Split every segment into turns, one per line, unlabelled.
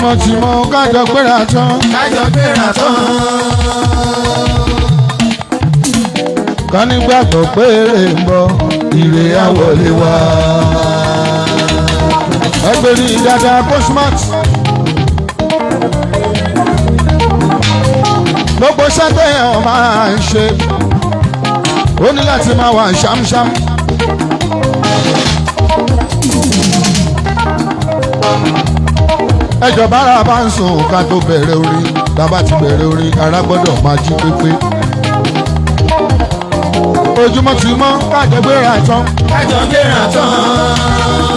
tìmọ̀tìmọ̀ kájọ gbéra tán.
kájọ gbéra tán.
ká nígbàgbọ́ pé èrè ń bọ̀ ire á wọlé wá. ẹgbẹ́ ní dáadáa postmat. gbogbo sátẹ̀yàn máa ń ṣe ó ní láti máa wà ṣámṣám. ẹjọ́ bára bá ń sùn ká tó bẹ̀rẹ̀ orin bàbá ti bẹ̀rẹ̀ orin ara gbọ́dọ̀ máa jí pépé. ojúmọ́ ti mọ́ kájọ gbéra tán.
kájọ gbéra tán.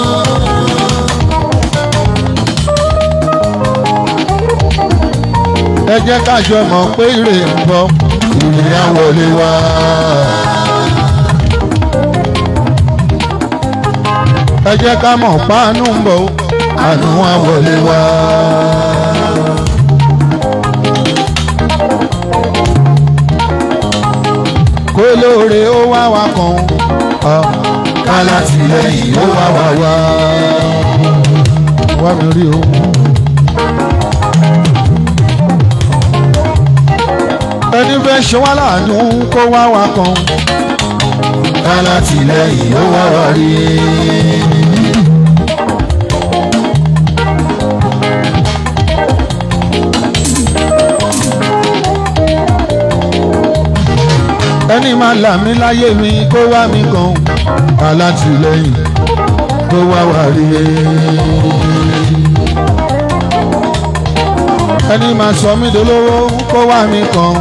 ẹ jẹ́ kájọ mọ̀ pé ire ń bọ̀ ire á wọlé wá. ẹ jẹ́ ká mọ̀ páánù ń bọ̀ àánú á wọlé wá. kó lóore ó wá wá kan
kálátìlẹ́yìn ó wá wá wá.
wá mi rí o. ẹni fẹ́ ṣe wá láàánú kó wá wá kan
kálátìlẹ́yìn ó wá wá rí.
ẹni máa là mí láyé mi kó wá mi kan alátìlẹ́yìn kó wá wá rí. ẹni máa sọ mí dolówó kó wá mi kan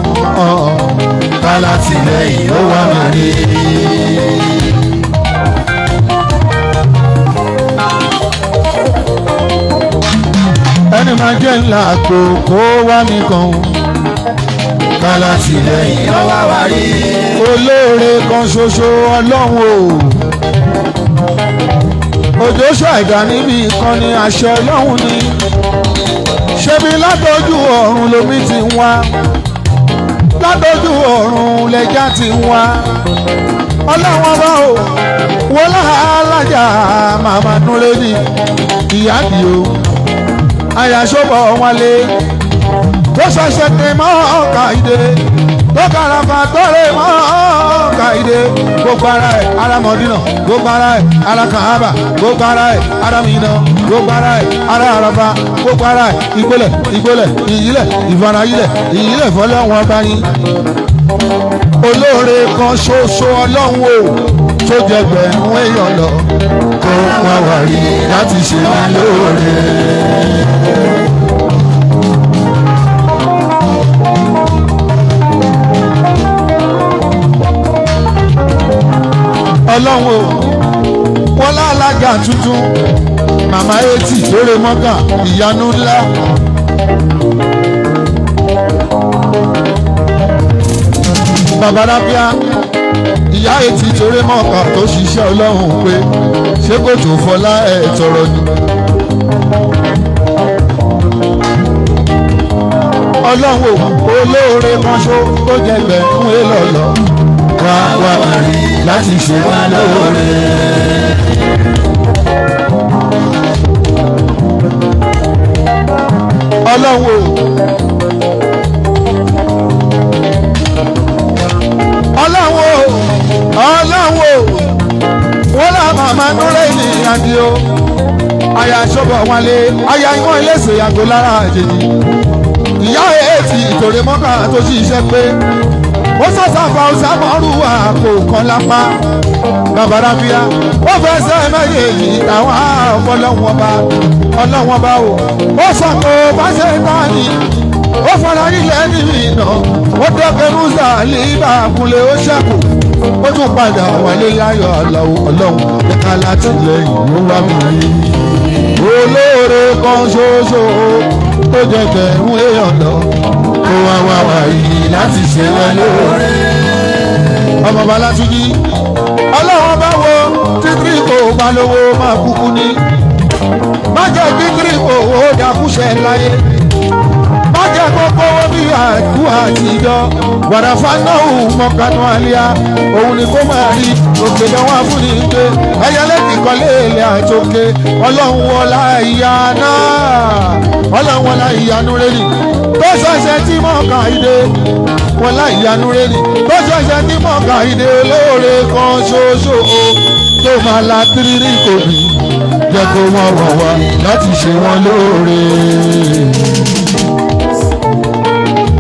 kálátìlẹ́yìn ó wá wá rí.
ẹni máa jẹ́ ńlá àpò kó wá mi kan
kálátìlẹ́yìn ó wá wá rí.
olóore kan ṣoṣo ọlọ́run o òjò ṣàìdá níbi kan ní àṣẹ ọlọ́run ni ṣebí látọjú ọ̀run lomi ti ń wá látọjú ọ̀run lẹja ti ń wá ọlọ́run ọba o wọ́n láàlájà màmá núlé ní ìyáàdì o àyàṣọ́bọ̀ wọn lé tó ṣẹ̀ṣẹ̀ tẹ̀ mọ́ ọ̀ka ìdè tó kàràfà tó lè mọ́ ọ̀ka ìdè gbogbo ara ẹ̀ ara mọ̀dínà gbogbo ara ẹ̀ ara kàábà gbogbo ara ẹ̀ ara mìíràn gbogbo ara ẹ̀ ara àràfà gbogbo ara ẹ̀ ìgbélẹ̀ ìyílẹ̀ ìfarayílẹ̀ ìyílẹ̀ fọlọ́wọ́n bá yín. olóore kan ṣoṣo ọlọ́run o tó jẹ gbẹ̀rún èèyàn lọ
kó wá wá rí láti ṣe wá lóore.
ọlọ́run o wọ́n lálága tuntun màmá etí lórí mọ́gà ìyanu ńlá. bàbá rábíà ìyá etí torí mọ́gà tó ṣiṣẹ́ ọlọ́run pé ṣé kò tó fọlá ẹ̀ tọrọ ni. ọlọ́run o olóore kan ṣó tó jẹ gbẹ̀rún èlọ́lọ́
wá wá wá rí láti ṣe wá lóore.
ọlọ́run ọlọ́run wọ́n là màmá núrẹ́ ní ìyàdí o àyà ṣọ́bọ̀ wọn lé àyà ìwọ̀n iléeṣẹ́ yàgò lára àjèjì ìyá èètì ìtòrè mọ́kà tó ṣiṣẹ́ pé ó sàṣàfà ọ̀sàmọ́rù àpò kan lápá bàbá rábíà ó fẹsẹ̀ méjèèjì àwọn ọlọ́wọ́n bá o ó sọ̀kò bá ṣe tání ó fara nílẹ̀ níbi iná ó dọ́kẹ́ rúṣà líbà kúnlẹ̀ ó ṣẹ́kù ó tún padà wálé láyọ̀ ọlọ́run ẹ̀ka látìlẹ́yìn ló wá mi rí olóore kan ṣoṣo tó jẹ gbẹ̀rún èèyàn lọ
kó wá wá wá rí láti ṣe wá lóore.
ọmọ Bálátúnjí ọlọ́run bá wo títí kò bá lówó máa kúkú ní má jẹ́ títí kò ó dàkúṣẹ́ láyé má jẹ́ gbogbo bí àdúrà àtijọ́ wàràfà náà mọ̀kánú àlíyá òun ni kó máa rí òkè lọ́wọ́ fún ní pé ẹyẹlé kíkọ́lé ilé àtòkè ọlọ́run wọlá ìyá náà ọlọ́wọ́n la ìyanu rẹ̀ ni tó ṣẹ̀ṣẹ̀ tí mọ̀ ká ìdè wọn la ìyanu rẹ̀ ni tó ṣẹ̀ṣẹ̀ tí mọ̀ ká ìdè olóore kan ṣoṣo o tó máa la tírírí kò ní jẹ́ kó wọ́n wọ̀ wá láti ṣe wọ́n lóore.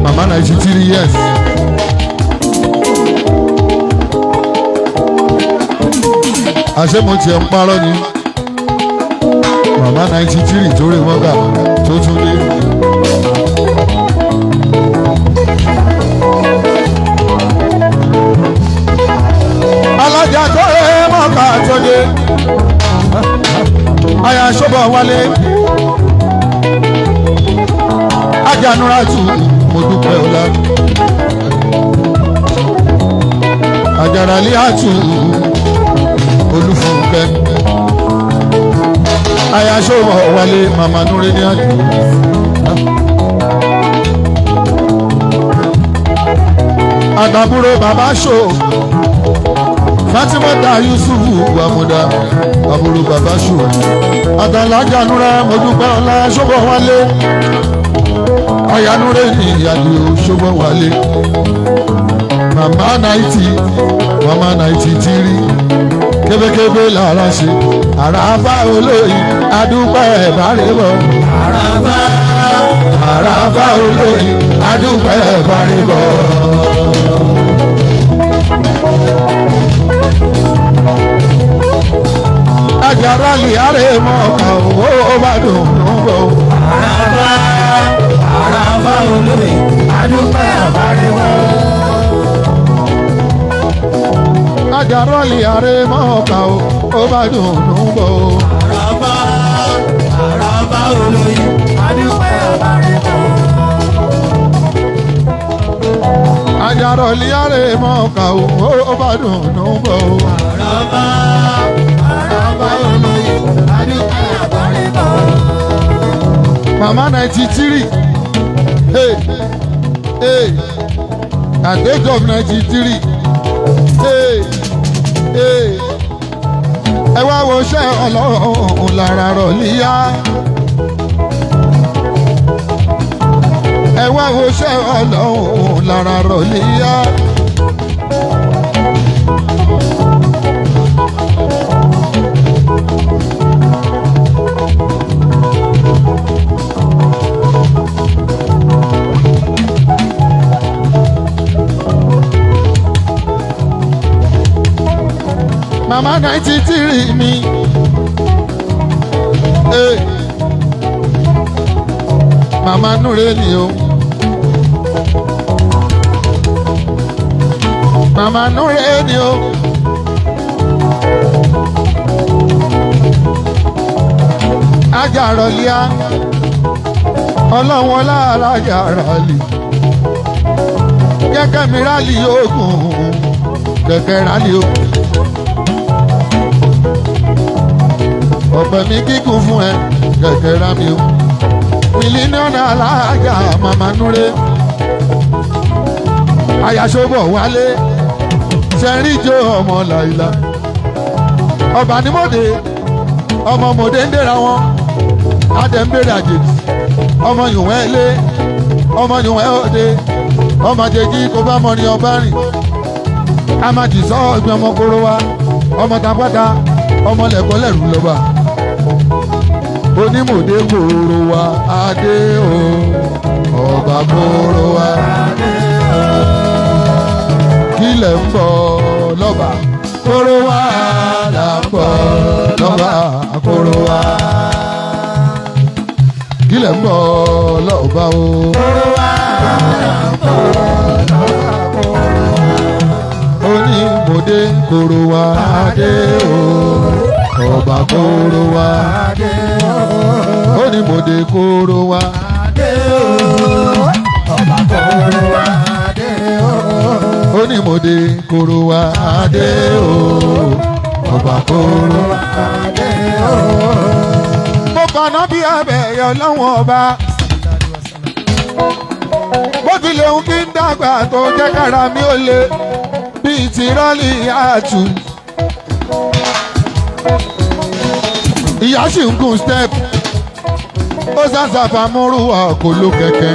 Mama 93 years. Àṣé mo tiẹ̀ ń parọ́ ni. Mama 93 tó rè mọ́gà tó tún dé. Alájà tó rè mọ́gà tó dé. Aya Ṣọ́bọ̀ wálé. Ajanura tù mo dúpẹ́ ọlá. Àjàràlí àtù Olúfúnkẹ́. Aya Ṣọ́bọ̀ wálé Màmá Núré ní àdì. Àdàbúrò bàbá ṣò Fátímọ́tà Yusufu Wàmúdà àbúrò bàbá ṣò. Àtàlájànúra mo dúpẹ́ ọlá Ṣọ́bọ̀ wálé. Ayanure ni ìyàdí Ṣọ́bọ̀ wálé. Mama 93 kébékébé lára ṣe àràbá olóyin adúpẹ́ ẹ̀bárẹ̀ bọ̀. Àràbá olóyin adúpẹ́ ẹ̀bárẹ̀ bọ̀. Àjàrà lè àrè mọ́ ọ̀kà owó bá dùn ún bọ̀.
Àràbá olóyin adúpẹ́ ẹ̀bárẹ̀ bọ̀.
Àjàrà lè àrè mọ́ ọ̀kà owó bá dùn ún bọ̀.
Àràbá olóyin adúpẹ́ ẹ̀bárẹ̀ bọ̀.
Àjàrà lè àrè mọ́ ọ̀kà owó bá dùn ún bọ̀.
Àràbá olóyin adúpẹ́ ẹ̀bárẹ̀ bọ̀.
Mama 93 hey hey at the age of 93 hey hey ẹ wá wo ṣẹ́ Ọlọ́run lára rọ̀ líyá ẹ wá wo ṣẹ́ Ọlọ́run lára rọ̀ líyá. Mama 93 mi hey. Mama Núré ni o Mama Núré ni o Àjàrọ̀líà ọlọ́wọ́n lára Àjàràlí kẹ́kẹ́ mi rálì ogun kẹ́kẹ́ rálì ogun. Ọ̀pẹ mi kíkún fún ẹ kẹ̀kẹ́ ra mi o. Mílíọ̀nù alájà Mama Núré. Aya Ṣọ́bọ̀ wálé. Ṣẹ́ríjó ọmọ làìlà. Ọba ní mòde. Ọmọ mòde ń dèrà wọn. Adé ń bèrè àjèjì. Ọmọ yùnwẹ́ ilé. Ọmọ yùnwẹ́ òde. Ọmọ àjèjì kò bá mọ ní ọba rìn. A máa jì sọ́ ọgbìn ọmọ kóró wa. Ọmọ tapáta. Ọmọ lẹ̀kọ́ lẹ̀rú lọ́ba. Onímọ̀dé kòrò wa adé o ọba kòrò wa kílẹ̀ ń bọ̀ lọ́ba kòrò wa là ń bọ̀ lọ́ba kòrò wa kílẹ̀ ń bọ̀ lọ́ba o kòrò wa là ń bọ̀ lọ́ba kòrò wa onímọ̀dé kòrò wa adé o ọba kòrò wa adé o onímọ̀dé kòrò wa adé o ọba kòrò wa adé o onímọ̀dé kòrò wa adé o ọba kòrò wa adé o. mo kàná bí abẹ́yẹ lọ́wọ́ ọba bó tilẹ̀ ń kí n dàgbà tó jẹ́ kára mi ò le bíi ti rọ́ọ̀lì àtù. ìyá sì ń gun step ó sàṣàfà mọ́rùwà kò ló kẹ̀kẹ́.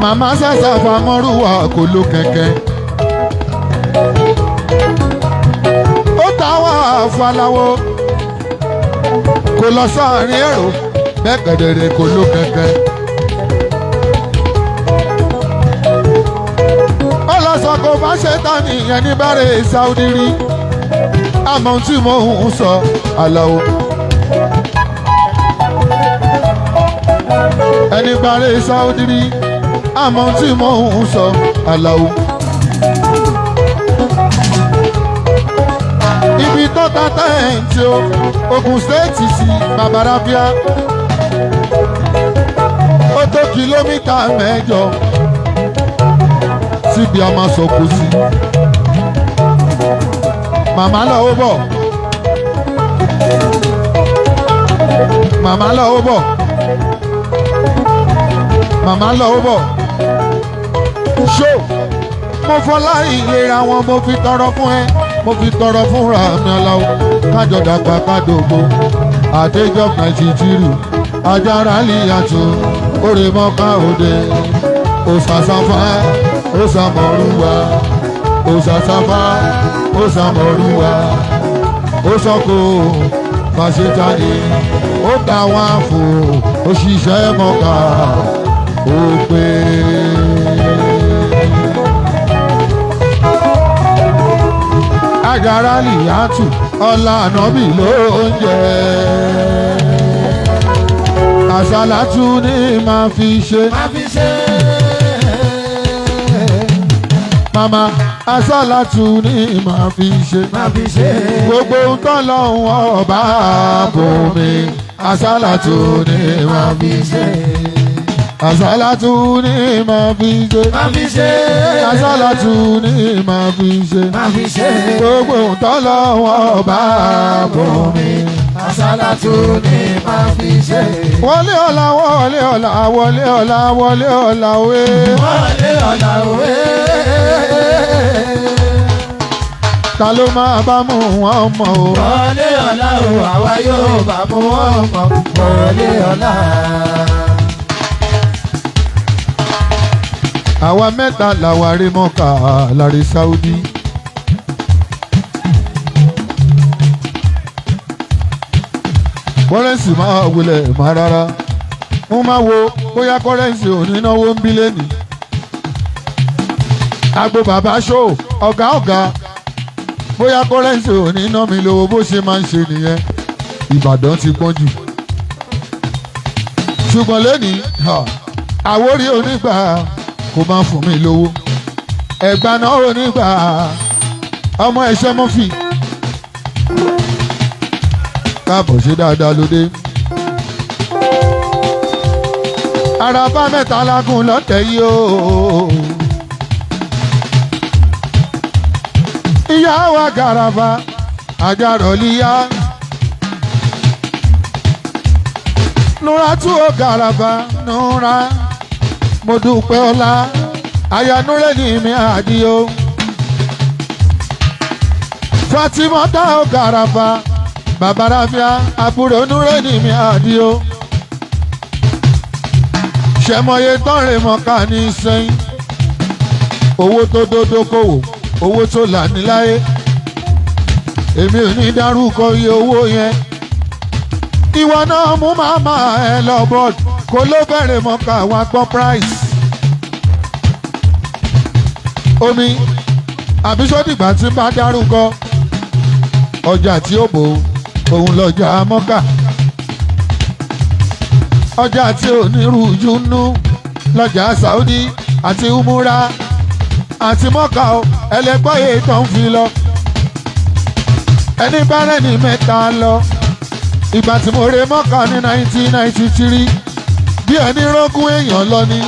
màmá sàṣàfà mọ́rùwà kò ló kẹ̀kẹ́. ó táwọn àfàlàwọ kò lọ sáàrin èrò bẹ́ẹ̀ kẹ̀dẹ̀rẹ̀ kò ló kẹ̀kẹ́. ọlọ́sọ kò bá ṣe tán nìyẹn ní bẹ̀rẹ̀ Saudi rí àmọ́ tí mo ń sọ Àlàó. ẹni bẹ̀rẹ̀ Saudi rí àmọ́ tí mo ń sọ Àlàó. ibi tó ta tẹ́ǹtì o Ògùn stéètì sí Babarapia ó tó kìlómítà 8 síbi a máa sọkò sí. màmá lọ ó bọ̀ màmá lọ ó bọ̀ màmá lọ ó bọ̀ ṣó mo fọlá ìlera wọn mo fi tọrọ fún ẹ mo fi tọrọ fúnra mi Àlàó kájọ dàgbà kádògbò àdéjọ nàìjíríà ajára líyàtò òrèmọkà òde òsàsàfà òsàmọrúwà òsàsàfà òsàmọrúwà òsọkò fàṣetàní ó gbà wọn àfò òṣìṣẹ́ mọ́kà ó pé. Ajára líyàtò ọlá ànábì ló ń jẹ àṣàlátù ní máa fi ṣe. Mama àṣàlátù ní máa fi ṣe. Gbogbo nǹkan lọ́hùn ọba bòmí àṣàlátù ní máa fi ṣe. Àṣàlátù ní máa fi ṣe. Àṣàlátù ní máa fi ṣe. Gbogbo nǹkan lọ́hùn ọba bòmí
àṣàlátù ní máa fi ṣe.
wọlé ọ̀la wọlé ọ̀la wọlé ọ̀la wọlé ọ̀la òwe.
wọlé ọ̀la òwe.
ta ló máa bá mú wọn mọ o.
wọlé ọ̀la o àwa yóò bá mú wọn mọ. wọlé ọ̀la.
àwa mẹ́ta làwa rí mọ́kà lárí Saudi. kọ́rẹ́ǹsì máa wulẹ̀ máa rárá mo máa wo bóyá kọ́rẹ́ǹsì ò ní náwó ń bí lẹ́nì. agbo bàbá ṣó ọ̀gá bóyá kọ́rẹ́ǹsì ò ní ná mi lówó bó ṣe máa ń ṣe nìyẹn. Ìbàdàn ti pọ́n jù. ṣùgbọ́n lẹ́nì Àwórì onígbà kò máa fún mi lówó. Ẹ̀gbá náà onígbà ọmọ ẹ̀ṣẹ́ mọ́fì. káàbọ̀ ṣe dáadáa lóde. Àràbá mẹ́ta lágùn lọ́tẹ̀ yìí o. ìyá wa gàràfà àjàrọ̀líyá. Nura tú o gàràfà Nura. Mo dúpẹ́ ọlá àyànúrẹ́ ní mi àdìo. Fatima tá o gàràfà. Babarapia àbúrò Núrẹ́ ní mi àdìo. Ṣẹ̀mọ̀ye tọ́rin mọ̀ká ní sẹ́yìn. Owó tó dódókòwò, owó tó là níláyé. Èmi ò ní dárúkọ iye owó yẹn. Ìwọ náà mú màmá ẹ lọ bọ́ọ̀dù kó ló bẹ̀rẹ̀ mọ̀ká wá gbọ́ price. Omi àbíṣọ́dìgbà tí bá dárúkọ ọjà tí ó bò ó. Òun lọ́jà mọ́kà ọjà tí ò ní rújú nú lọ́jà Saudi àti umura àti mọ́kà ẹlẹ́gbọ́yé tó ń fi lọ. ẹni bá rẹ̀ ní mẹ́ta lọ ìgbà tí mo re mọ́kà ní 1993 bí ẹni rógún èèyàn lọ ni.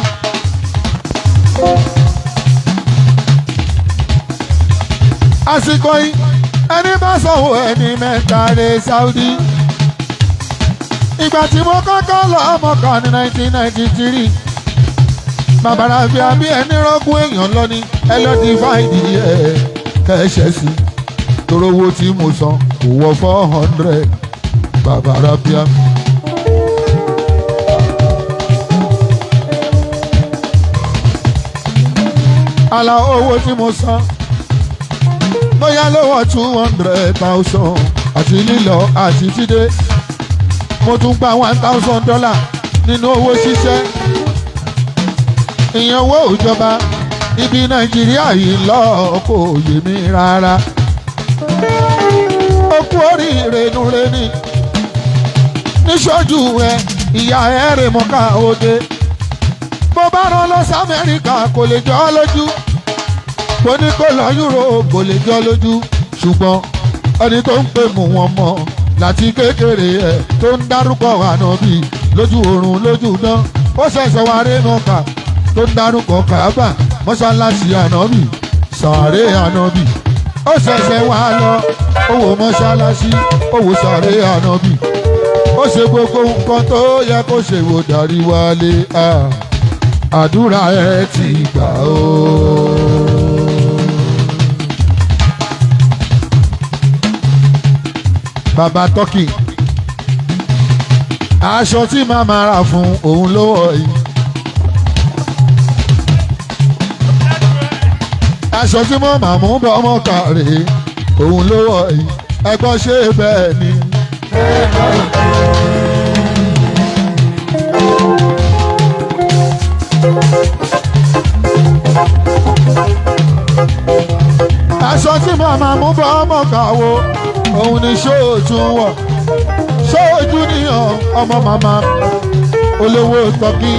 àsìkò yìí ẹni bá sanwó ẹni mẹ́ta re Saudi. ìgbà tí mo kọ́kọ́ lọ mọ́kà ní 1993 Babarapia bí ẹni rógún èèyàn lọ ni ẹ lọ di fáìdì ẹ kẹ́ṣẹ́ sí torówó tí mo san kò wọ 400 bàbá rábíà. àlà owó tí mo san bóyá lówó 200,000 àti lílọ àti dídé mo tún gba $1,000 nínú owó ṣíṣẹ́ ìyẹn owó ìjọba ibi nàìjíríà yìí lọ kò yé mi rárá ó kú oríire nure ni níṣojú ẹ ìyá ẹ rè mọ́ ká òde bó bá rán lọ sí amẹ́ríkà kò lè jọ ọ́ lójú bó ní kó lọ Europe kò lè jọ ọ́ lójú ṣùgbọ́n ẹni tó ń pè mú wọn mọ́ láti kékeré ẹ̀ tó ń dárúkọ ànábì lójú oorun lójú dán ó ṣẹ̀ṣẹ̀ wá rí mọ́kà tó ń dárúkọ Káàbà mọ́ṣáláṣí ànábì sàárè ànábì ó ṣẹ̀ṣẹ̀ wá lọ owó mọ́ṣáláṣí owó sàárè ànábì ó ṣe gbogbo nǹkan tó yẹ kó ṣe wò darí wálé àdúrà ẹ ti gbà ó. bàbá tọ́kì aṣọ tí màmá rà fún òun ló wọ̀ yìí aṣọ tí mo máa mú bọ́ ọmọ kàrè òun ló wọ̀ yìí ẹgbọ́n ṣe bẹ́ẹ̀ ni. aṣọ tí màmá mú bọ́ ọmọ kàwó òun ni ṣóòtún wọ̀ ṣóòjú níyàn ọmọ màmá olówó tọ́kì.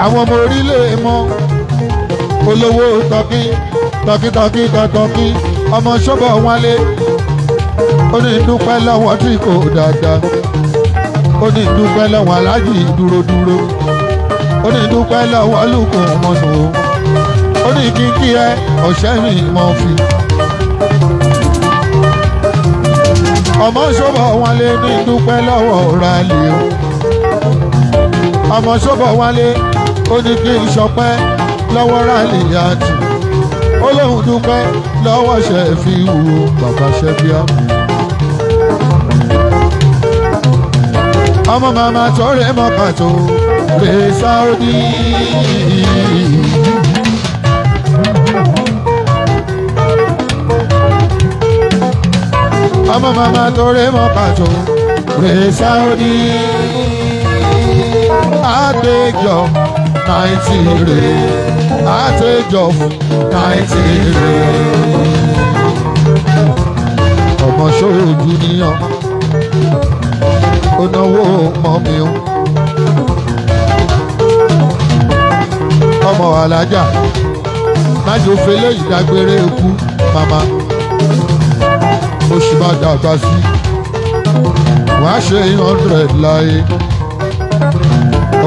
àwọn ọmọ orílẹ̀ mọ́ olówó tọ́kì ọmọ ṣọ́bọ̀ wálé ó ní dúpẹ́ lọ́wọ́ tí kò dáadáa ó ní dúpẹ́ lọ́wọ́ aláàjì dúró ó ní dúpẹ́ lọ́wọ́ lùkùn mọ́nù ó ní kíkí ẹ ọ̀ṣẹ́ mi mọ́ fi. ọmọ ṣọ́bọ̀ wálé ní dúpẹ́ lọ́wọ́ rálẹ̀ o ọmọ ṣọ́bọ̀ wálé ó ní kí n ṣọpẹ́ lọ́wọ́ rálẹ̀ àti ó lóun dúpẹ́ lọ́wọ́ ṣẹ̀fí wù bàbá ṣẹ́bíà. ọmọ màmá tó rẹ̀ mọ́kà tó rẹ̀ Saudi. ọmọ màmá tó rẹ̀ mọ́kà tó rẹ̀ Saudi. àtẹjọ 90 rẹ̀ àtẹjọ 90 rẹ̀. ọmọ ṣòro níyàn ó náwó mọ́ mi o. ọmọ alájà májò fẹlẹ ìdágbére ikú màmá oṣù bá dàgbà sí wàá ṣe 100 láyé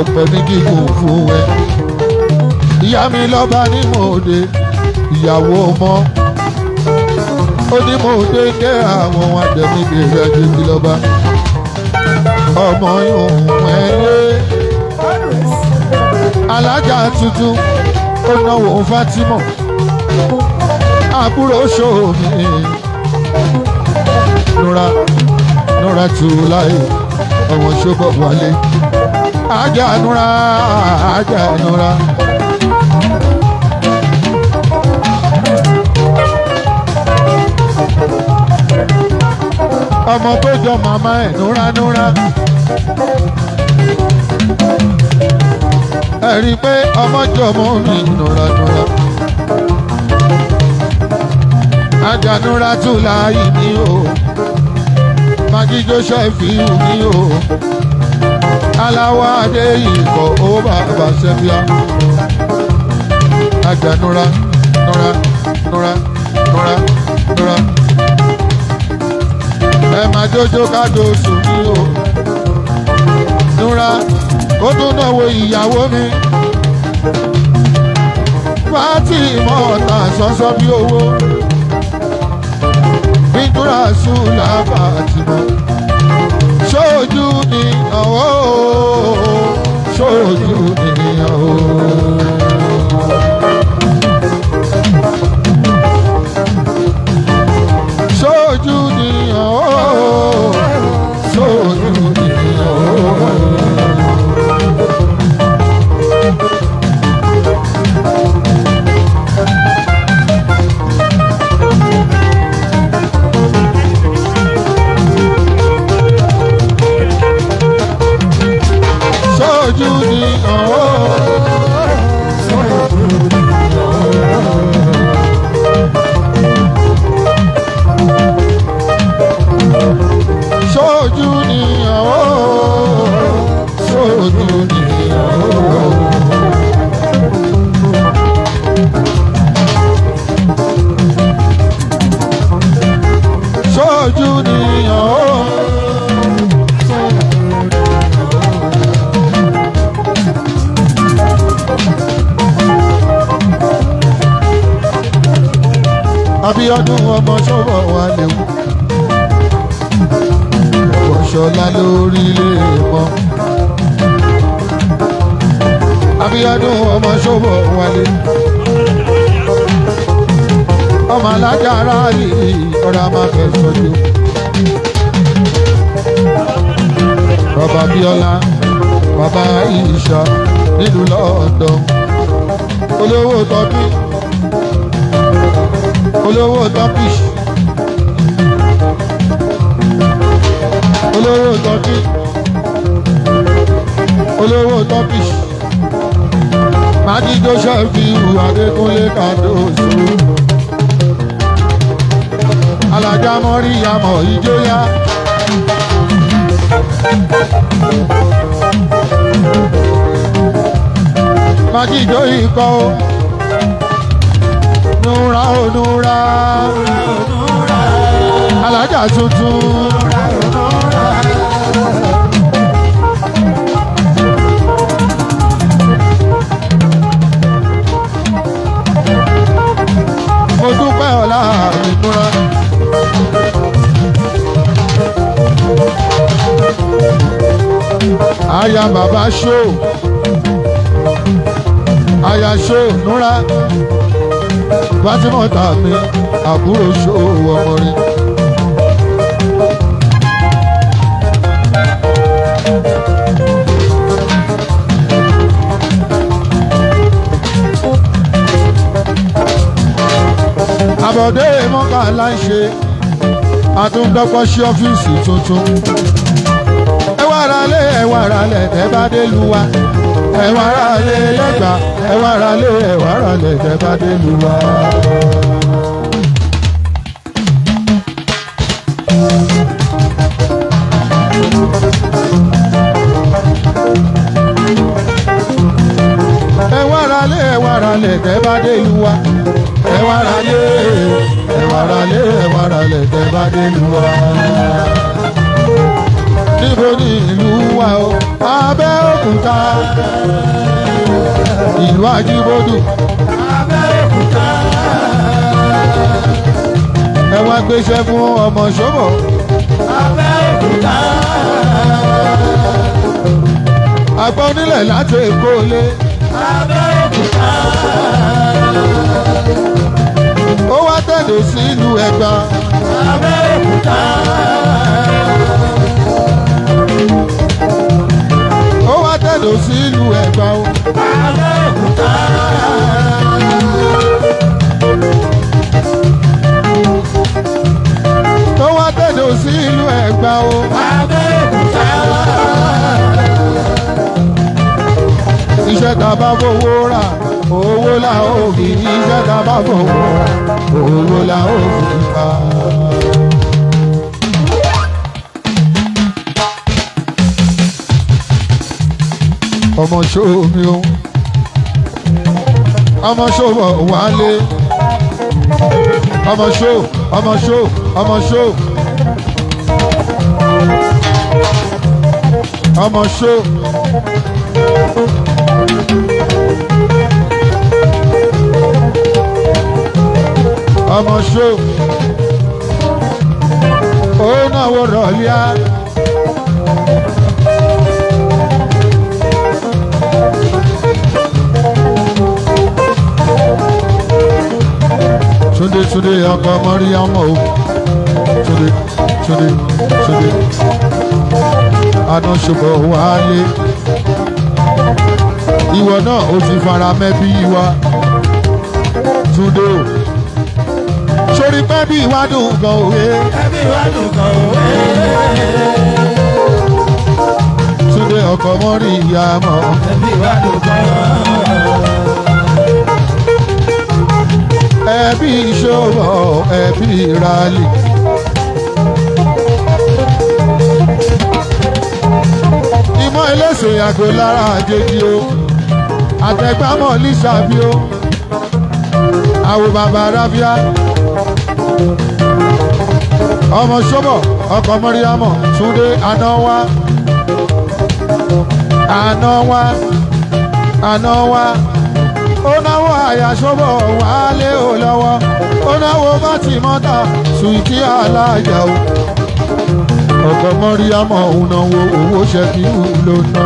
ọpẹ́ ní gígùn fún ẹ. ìyá mi lọ́ba ní mòde ìyàwó mọ́ ó ní mòde dé àwọn àdẹ̀mí bèrè ẹ̀jẹ̀ lọ́ba ọmọ yòówù ẹ̀lẹ́ alájà tuntun ó náwó Fatima àbúrò ṣòmí nura tù láyé ọmọ ṣọ́bọ̀ wálé ajá nura. ọmọ tó jọ màmá ẹ̀ núra. ẹ rí i pé ọmọ jọ mọ́ mi núra. Àjànúra tún láàyè ní o Maggi Joseph ní o aláwọ̀ adé ìkọ̀ ó bàbá ṣẹ́fíà. Àjànúra núra. ẹ máa jójó kájọ oṣù ní o núra ó tún náwó ìyàwó mi pátì mọ́ ọ̀tà sọ́sọ́ bí owó bíntúrà sùlà Fàtìmọ́ ṣojú ni ọ̀wọ́ ṣojú ni ọ̀wọ́. sójú nìyàn ó sójú nìyàn ó. Sójú nìyàn ó sójú nìyàn ó sójú nìyàn ó. Sójú nìyàn ó. Abíọ́dún ọmọ ṣọ́bọ̀ wà léwu Ṣọlá lórílẹ̀ mọ́. Abíọ́dún ọmọ ṣọ́bọ̀ wálé ọmọ alájà aráàlì ọ̀rọ̀ amáfẹ́ sọ́jú. Bàbá Bíọ́lá bàbá Ìṣà nílùú London olówó tọ́kì olówó Turkish olówó Turkish olówó Turkish májídó ṣẹ́fíù Adékúnlé Kàdóso alájà Mọ́ríyámọ̀ ìjọyà májídó ikọ̀ Núra ó Núra alájà tuntun. Mo dúpẹ́ ọ̀la ìmúra. Aya bàbá ṣó, aya ṣó Núra. Fátímọ̀tà mi àbúrò ṣó ọmọ rí. Àbọ̀dé mọ́kànlá ń ṣe àtúndọ́gbọ́ sí ọ́fíìsì tuntun. Ẹ wá ra lé ẹ wá ra lẹ̀ tẹ́ bá dé lu wa. Ẹ wá ra lé lẹ́gbàá ẹ wá ra lé ẹ wá ra lẹ̀ tẹ́ bá dé lu wa. Ẹ wá ra lé ẹ wá ra lẹ̀ tẹ́ bá dé lu wa. Ẹ wá ra lé ẹ wá ra lé ẹ wá ra lẹ̀ tẹ́ bá dé lu wa. Níbo ni ìlú wa o? Abẹ́òkúta. Ìlú Ajíbódù. Abẹ́òkúta. Ẹ wá gbéṣẹ́ fún ọmọ ṣọ́bọ̀. Abẹ́òkúta. Àgbà onílẹ̀ láti Èkó lé. Abẹ́òkúta. Ó wá tẹ̀dó sí ìlú Ẹ̀gbá. Abẹ́òkúta. Ó wá tẹ̀dó sí ìlú Ẹ̀gbá o. Abẹ́òkúta. Ó wá tẹ̀dó sí ìlú Ẹ̀gbá o. Abẹ́òkúta. Iṣẹ́ tá a bá fowó rà owó la ó fi iṣẹ́ tá a bá fowó rà owó la ó fi pa. Ọmọ ṣó mi o ọmọ ṣó bọ̀ wálé ọmọ ṣó ọmọ ṣó ọmọ ṣó ọmọ ṣó. Ọmọ ṣó ó náwó rọ̀líà. Túndé ọkọ Mọ́ríyámọ̀ o Túndé àná ṣùgbọ́n wálé ìwọ náà ó ti fara mẹ́bí wa Túndé o sórí pẹ́ bí ìwádùn gan òwe.
ẹbí ìwádùn kan òwe.
Túndé ọkọ mọ́rí ìyá mọ́.
ẹbí ìwádùn kan.
ẹbí ìṣòwò ẹbí ìrálì. ìmọ̀ ẹlẹ́sìn àgọ́ lára àjèjì o àtẹ̀gbámọ̀ lísàbí o àwọn bàbá rábíà ọmọ ṣọ́bọ̀ ọkọ̀ mọ́ríyámọ̀ Túndé àná wá ó náwó àyà ṣọ́bọ̀ wálé ò lọ́wọ́ ó náwó bá ti mọ́ta sùìtì alájà o ọkọ̀ mọ́ríyámọ̀ òun náwó owó ṣẹ́kìrù ló ná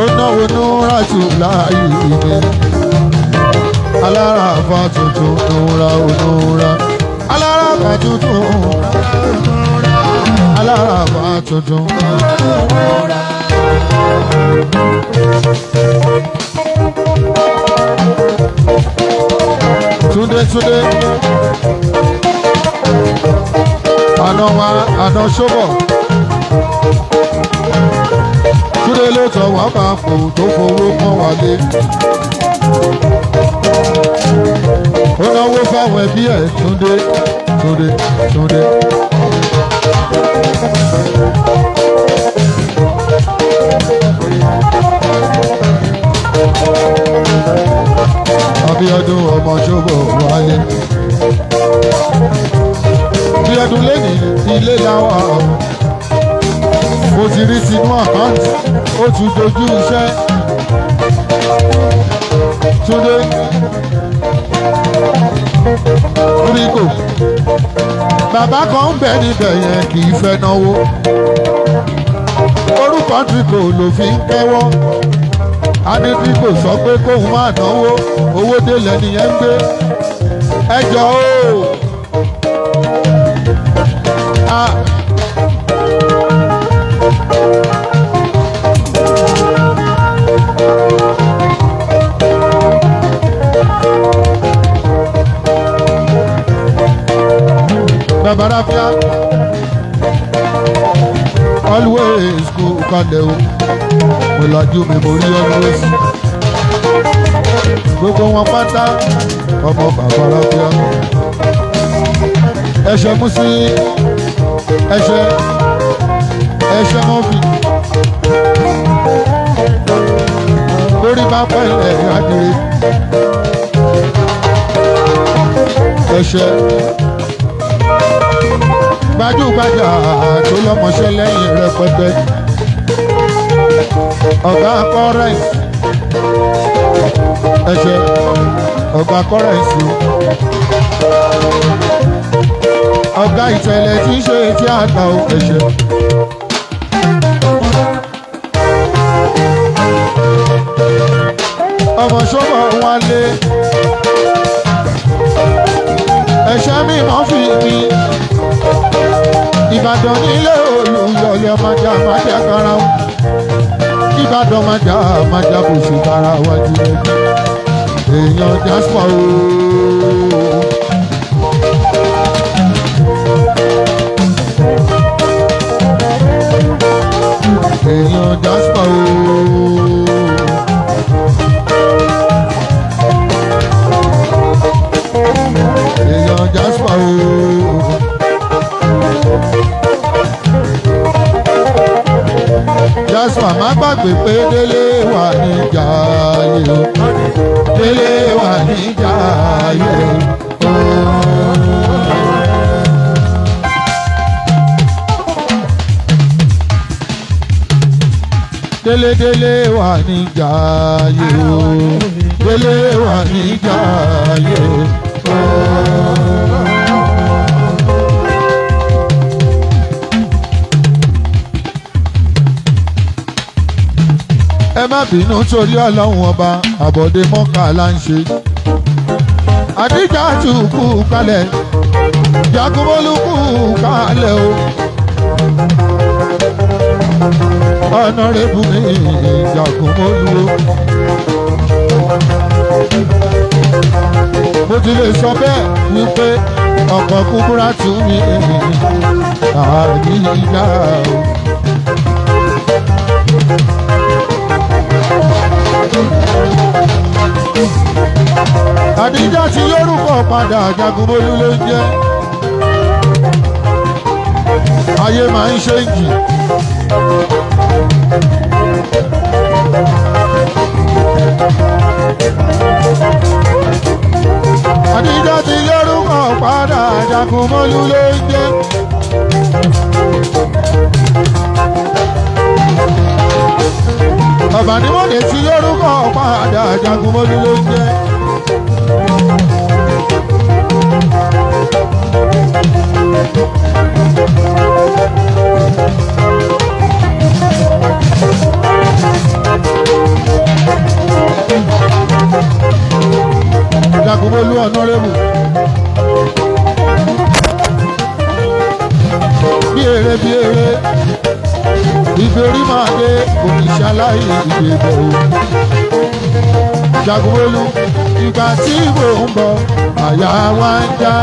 ó náwó núrátù láàyè ìdè alára àfa tuntun núra onúra alára àfa tuntun alára àfa tuntun. Túndé àná ṣọ́bọ̀ Túndé ló tọ̀ wá bá fò tó fowó pọ́n wálé ó náwó fáwọn ẹbí ẹ̀ Túndé. Abíọ́dún ọmọ ṣọ́bọ̀ wálé Abíọ́dún lẹ́ni ilé láwà mo ti rí sínú àkáǹtì ó tún dojú iṣẹ́ Túndé ríkò bàbá kan ń bẹ níbẹ̀ yẹn kì í fẹ́ náwó orúkọ tìkò ló fi ń kẹ́wọ́ adédìgbò sọ pé kóun máa náwó owó délẹ̀ nìyẹn ń gbé ẹjọ́ o. Bàbá Ráfíà always kú kalẹ̀ o mo lajú mi mo rí always gbogbo wọn pátá ọmọ bàbá Ráfíà ẹ̀ṣẹ̀ mú sí ẹ̀ṣẹ̀ mọ́fì lórí bá pẹ̀lẹ́ adìrẹ ẹ̀ṣẹ̀ gbajúgbajà tó lọ́mọṣẹ́ lẹ́yìn rẹpẹtẹ ọ̀gá kọ́rẹ́ǹsì ẹ̀ṣẹ̀ ọ̀gá kọ́rẹ́ǹsì ọ̀gá ìtẹ̀lẹ̀ tí ń ṣe tíátà ó ẹ̀ṣẹ̀. ọmọ ṣọ́bọ̀ wálé ẹ̀ṣẹ̀ mi mọ́ fi mi. Ìbàdàn nílé Olúyọ̀lé májà kára wọn Ìbàdàn májà kò sí kára wájú rẹ̀ èèyàn Jasper ooo. èèyàn Jasper ooo. èèyàn Jasper ooo. Jasper má gbàgbé pé Délé wà níjà ayé o Délé wà níjà ayé o. Délé wà níjà ayé o Délé wà níjà ayé o. ẹ má bínú torí ọlọ́run ọba àbọ̀dé mọ́kà là ń ṣe Àdíjà tún kú kalẹ̀ Jagunmólú kú kalẹ̀ o. Ọ̀nàrẹ́bù mi Jagunmólú o. Mo ti lè sọ bẹ́ẹ̀ wípé ọkọ̀ kúkúrá tún mi Àdíjà o. Àdíjà tí lórúkọ padà Jagunmólú ló ń jẹ́. Ayé máa ń ṣe jì. Àdíjà tí lórúkọ padà Jagunmólú ló ń jẹ́. Ọba ní wọ́n lè tí lórúkọ padà Jagunmólú ló ń jẹ́. Jagunmólú Honorable bí eré ìgbèrí máa dé oníṣàlàyé ìgbèbọ̀ o. Jagunmólú ìgbà tí mò ń bọ̀ àyà wa ń já.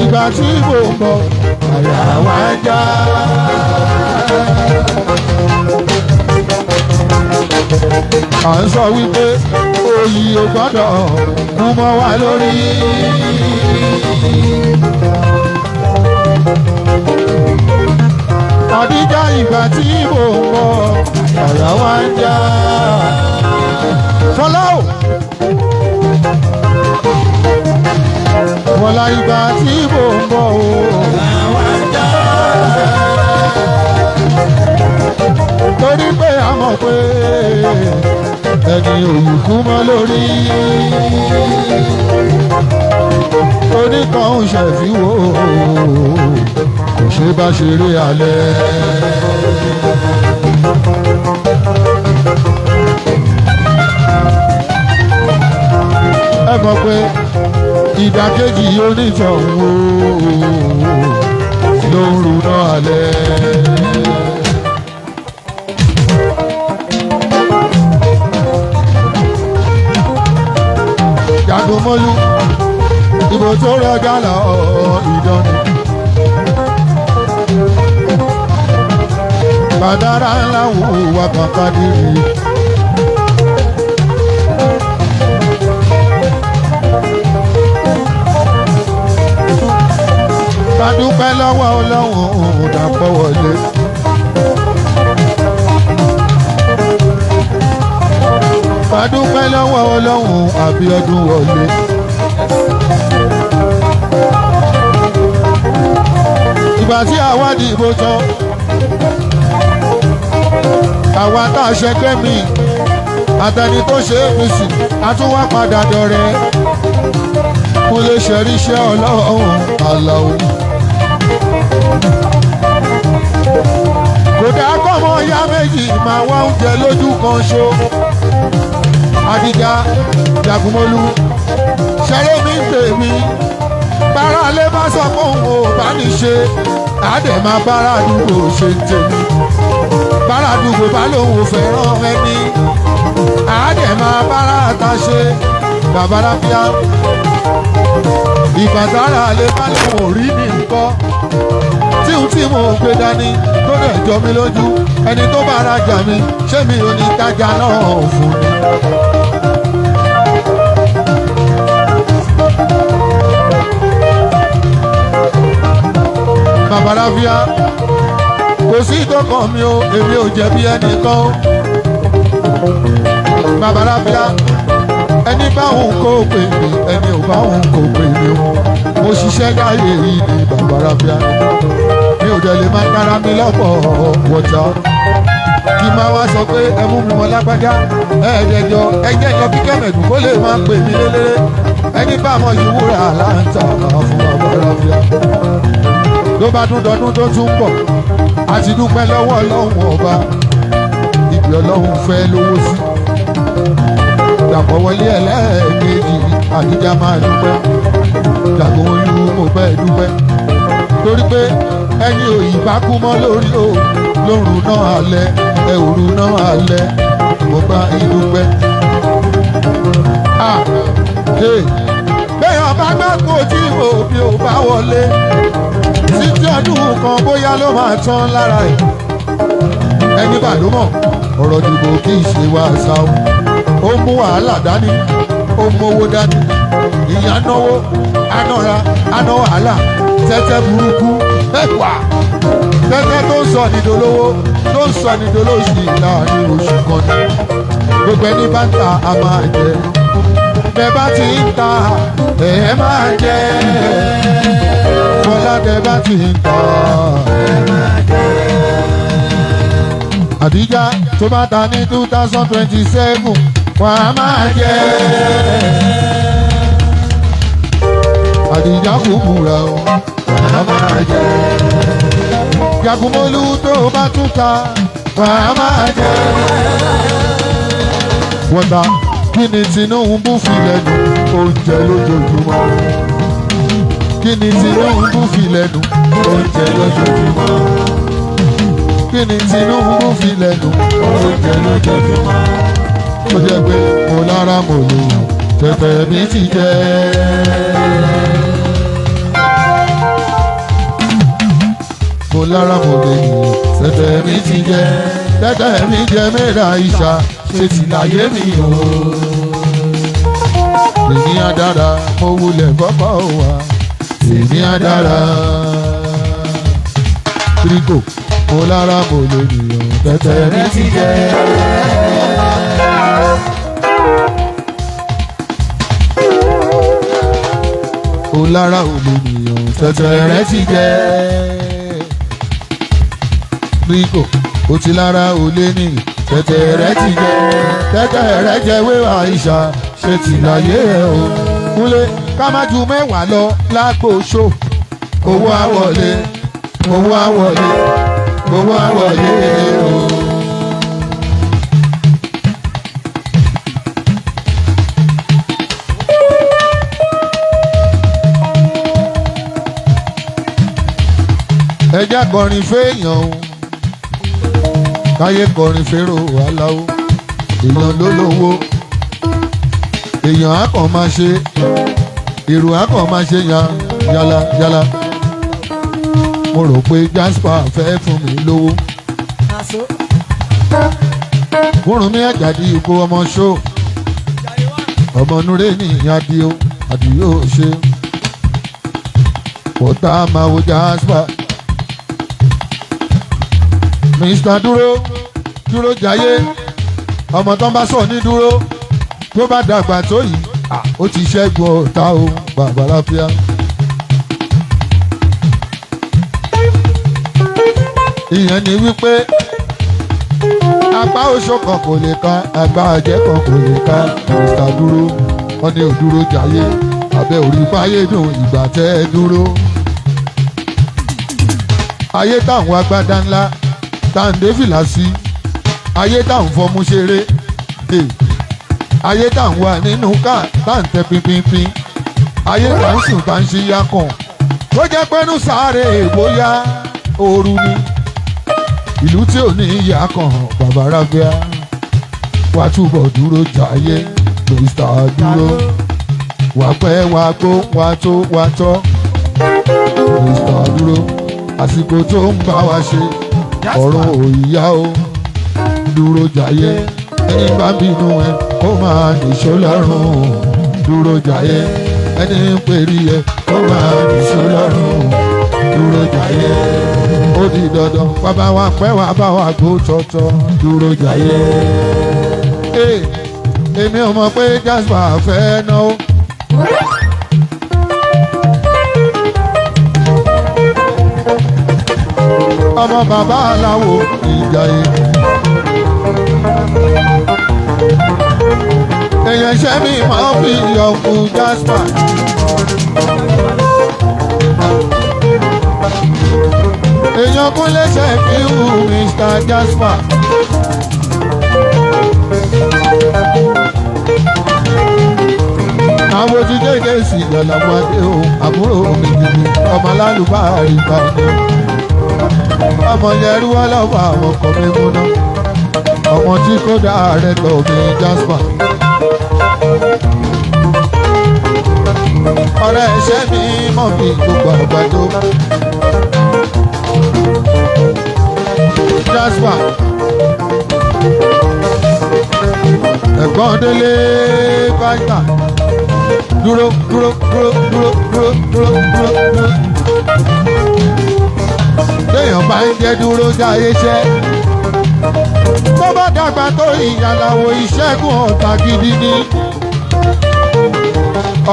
Ìgbà tí mò ń bọ̀ àyà wa ń já. À ń sọ wípé òyì ò gbọ́dọ̀ mú mọ́ wa lórí. Àdíjà ìgbà tí mò ń bọ̀ àyà wa ń já. Fọlá o. Fọlá ìgbà tí mò ń bọ̀ o àyà wa ń já. Torí pé a mọ̀ pé ẹni òyìnkú mọ́ lórí. Oníkan ń ṣẹ̀fíwò kò ṣe bá ṣeré alẹ́. Ẹ mọ̀ pé ìdàkejì onítọ̀hún ló ń runá alẹ́. Jagunmólú ìbò tó rọjà lọ ìdánù. Bàdára ńlá wò wá kankan dìrì. Bàdúpẹ́ lọ́wọ́ Ọlọ́run Dàpọ̀ wọlé. Bàdúpẹ́ lọ́wọ́ Ọlọ́run Abíọ́dún wọlé. Ìgbà tí àwa dìbò tán àwa tá a ṣẹgbẹ́ mi àtẹni tó ṣe APC àtúwá padà dọ̀rẹ́. Mo lè ṣẹ̀ríṣẹ́ Ọlọ́run Àlàó. Kò dáa kọ́mọ ya méjì máa wá oúnjẹ lójú kan ṣo. Àdíjà Jagunmólú ṣeré mi ń pè mí. Bára lé bá sọ pé òun ò bá ní ṣe àdè máa bára àdúgbò ṣe ń tèmi. Bára àdúgbò bá lòun ò fẹ́ràn ẹni àdè máa bára àta ṣe. Bàbá Ráfíà ìbàdára lè má lòun ò rí ní nǹkan tí mo gbé dání tó dẹ̀ jọ mí lójú. Ẹni tó bá rajà mi ṣé mi ò ní tajà náà fún mi. Bàbá Ráfíà kò sí ìtọ́kàn mi o, èmi ò jẹ̀bi ẹnìkan o. Bàbá Ráfíà ẹni bá òun kò pè mí ẹni ò bá òun kò pè mí o. Mo ṣiṣẹ́ láyé yìí ní Bàbá Ráfíà. Mi ò dẹ̀ lè máa kára mi lọ́pọ̀ wọ̀jà. Kí máa wá sọ pé ẹ mú mi mọ lágbájá ẹ̀ẹ́dẹ̀jọ ẹ̀jẹ̀ lọ kí kẹ́mẹ̀dù kó lè máa pè mí lélẹ́rẹ́. Ẹni bá mọ̀ yìí wúrà láǹtà fún Bàbá Ráfíà. Ló bá tún dọdún tó tún bọ̀ àti dúpẹ́ lọ́wọ́ Ọlọ́run ọba. bí ọlọ́run fẹ́ lówó sí. Dàpọ̀ wọlé ẹlẹ́ẹ̀kejì Àdíjà máa dúpẹ́. Dàpọ̀ olú mo bẹ́ẹ̀ dúpẹ́. Torí pé ẹni òyìnbá kú mọ́ lórí o lóru náà alẹ́ ẹ òru náà alẹ́ mo bá ìdúpẹ́. Béèyàn bá gbàgbọ́ tí mo bí ò bá wọlé títí ọdún kan bóyá ló máa tán lára ẹ̀. Ẹni bá ló mọ̀ ọ̀rọ̀ dìbò kì í ṣe wá ṣá o. Ó mú wàhálà dání ó mówó dání ìyá náwó anára aná wàhálà tẹ́tẹ́ burúkú ẹ̀wà tẹ́tẹ́ tó ń sọ nídolówó tó ń sọ nídolóṣì láàrin oṣù kan ní. Gbogbo ẹni bá ń ta a máa jẹ bẹ́ẹ̀ bá ti ń ta ẹ̀ máa jẹ fọlá bẹ́ẹ̀ bá ti ń ta ẹ̀ máa jẹ. Àdíjà tó bá ta ní 2027 wà á máa jẹ. Àdíjà kò múra o wà á máa jẹ. Jagunmólú tó bá tún ta wà á máa jẹ. Wọ́tà kí ni Tinubu fi lẹ́nu oúnjẹ lójoojúmọ́? Kí ni Tinubu fi lẹ́nu oúnjẹ lójoojúmọ́? Kí ni Tinubu fi lẹ́nu oúnjẹ lójoojúmọ́? Ó jẹ́ pé mo lára mo lè yàn tẹ̀tẹ̀ mi ti jẹ́. Mo lára mo lè yàn tẹ̀tẹ̀ mi ti jẹ́. Tẹ̀tẹ̀ mi jẹ́ mẹ́ra ìṣà ṣe ti láyé mi o. Èmi á dára mo wulẹ̀ kọ́kọ́ wá. Èmi á dára. Tíríkò mo lára mo lè yàn tẹ̀tẹ̀ mi ti jẹ́. Mo lára ò lè yàn tẹ̀tẹ̀ rẹ ti jẹ́. Tíríkò ó ti lára ò lè ní tẹ̀tẹ̀ rẹ ti jẹ́. Tẹ̀tẹ̀ rẹ jẹ́ wéwà ìṣà ṣe ti láyé ẹ̀ o. Kúnlé ká má ju mẹ́wàá lọ lágbo ṣó. Owó á wọlé owó á wọlé owó á wọlé o. Ẹ jẹ́ kọrin fẹ́yàn o káyé kọrin fèrò aláwo èèyàn ló lówó èèyàn á kàn máa ṣe èrò á kàn máa ṣe yàlá yàlá. Mo rò pé Jasper fẹ́ fún mi lówó. Fúnrun mi Àjàdí ikú ọmọ ṣó ọmọ núré ní Àdìó Àdìó ṣe pọ̀tà máa wo Jasper. Mr. dúró jayé ọmọ tó ń bá sọ ní dúró tó bá dàgbà tó yìí ó ti ṣẹ́gun ọ̀tá o bàbá láfíà. Ìyẹn ni wípé apá oṣù kan kò lè ka àgbà àjẹ́ kan kò lè ka Mr. dúró wọn ni ò dúró jayé abẹ́ orí fáyé dùn ìgbà tẹ́ ẹ dúró. Ayé táwọn agbádá ńlá tàǹdé fìlà sí ayé táwọn fọmú ṣeré ayé táwọn wà nínú ká táǹtẹ pínpínpín ayé táwọn sùn tá ń ṣe yá kàn tó jẹ́ pẹ́nu sáré bóyá ooru ni ìlú tí ò ní ìyá kan bàbá rábíà wá túbọ̀ dúró jayé Mr. dúró wà pẹ́ wà gbó wà tó wà tọ́ Mr. dúró àsìkò tó ń bá wa ṣe ọ̀rọ̀ òyìyá o dúró jayé ẹni bá bínú ẹ kó máa nìṣó lọ́rùn dúró jayé ẹni ń pèrí ẹ kó máa nìṣó lọ́rùn dúró jayé ó di dandan bàbá wa pẹ́ wà bá wa gbó tọ́tọ́ dúró jayé. Èmi ò mọ̀ pé Jasper fẹ́ náwó. Ọmọ bàbá aláwo Ìjàyè. Èèyàn ṣẹ́ mi máa ń fi ọkù Jasper. Èèyàn kún léṣe fi hù Mr. Jasper. àwọn ojú déédéé sì lọ́lọ́mọ adé o àbúrò mi gidi ọmọ alálùbáàrí báyìí ọmọ yẹrú ọlọ́wọ́ àwọn ọkọ̀ mi múná ọmọ tí kò dá rẹ̀ tọ̀ mí Jasper. ọ̀rẹ́ ẹ̀ṣẹ́ mi mọ̀ mí gbogbo àgbàdo Jasper. ẹ̀gbọ́n délé báyìí dúró dúró dúró dúró dúró dúró dúró dúró. téèyàn bá ń jẹ́ dúró jáyé ṣẹ́ tó bá dàgbà tó ìyàlàwó ìṣẹ́gun ọ̀tá gidi ni.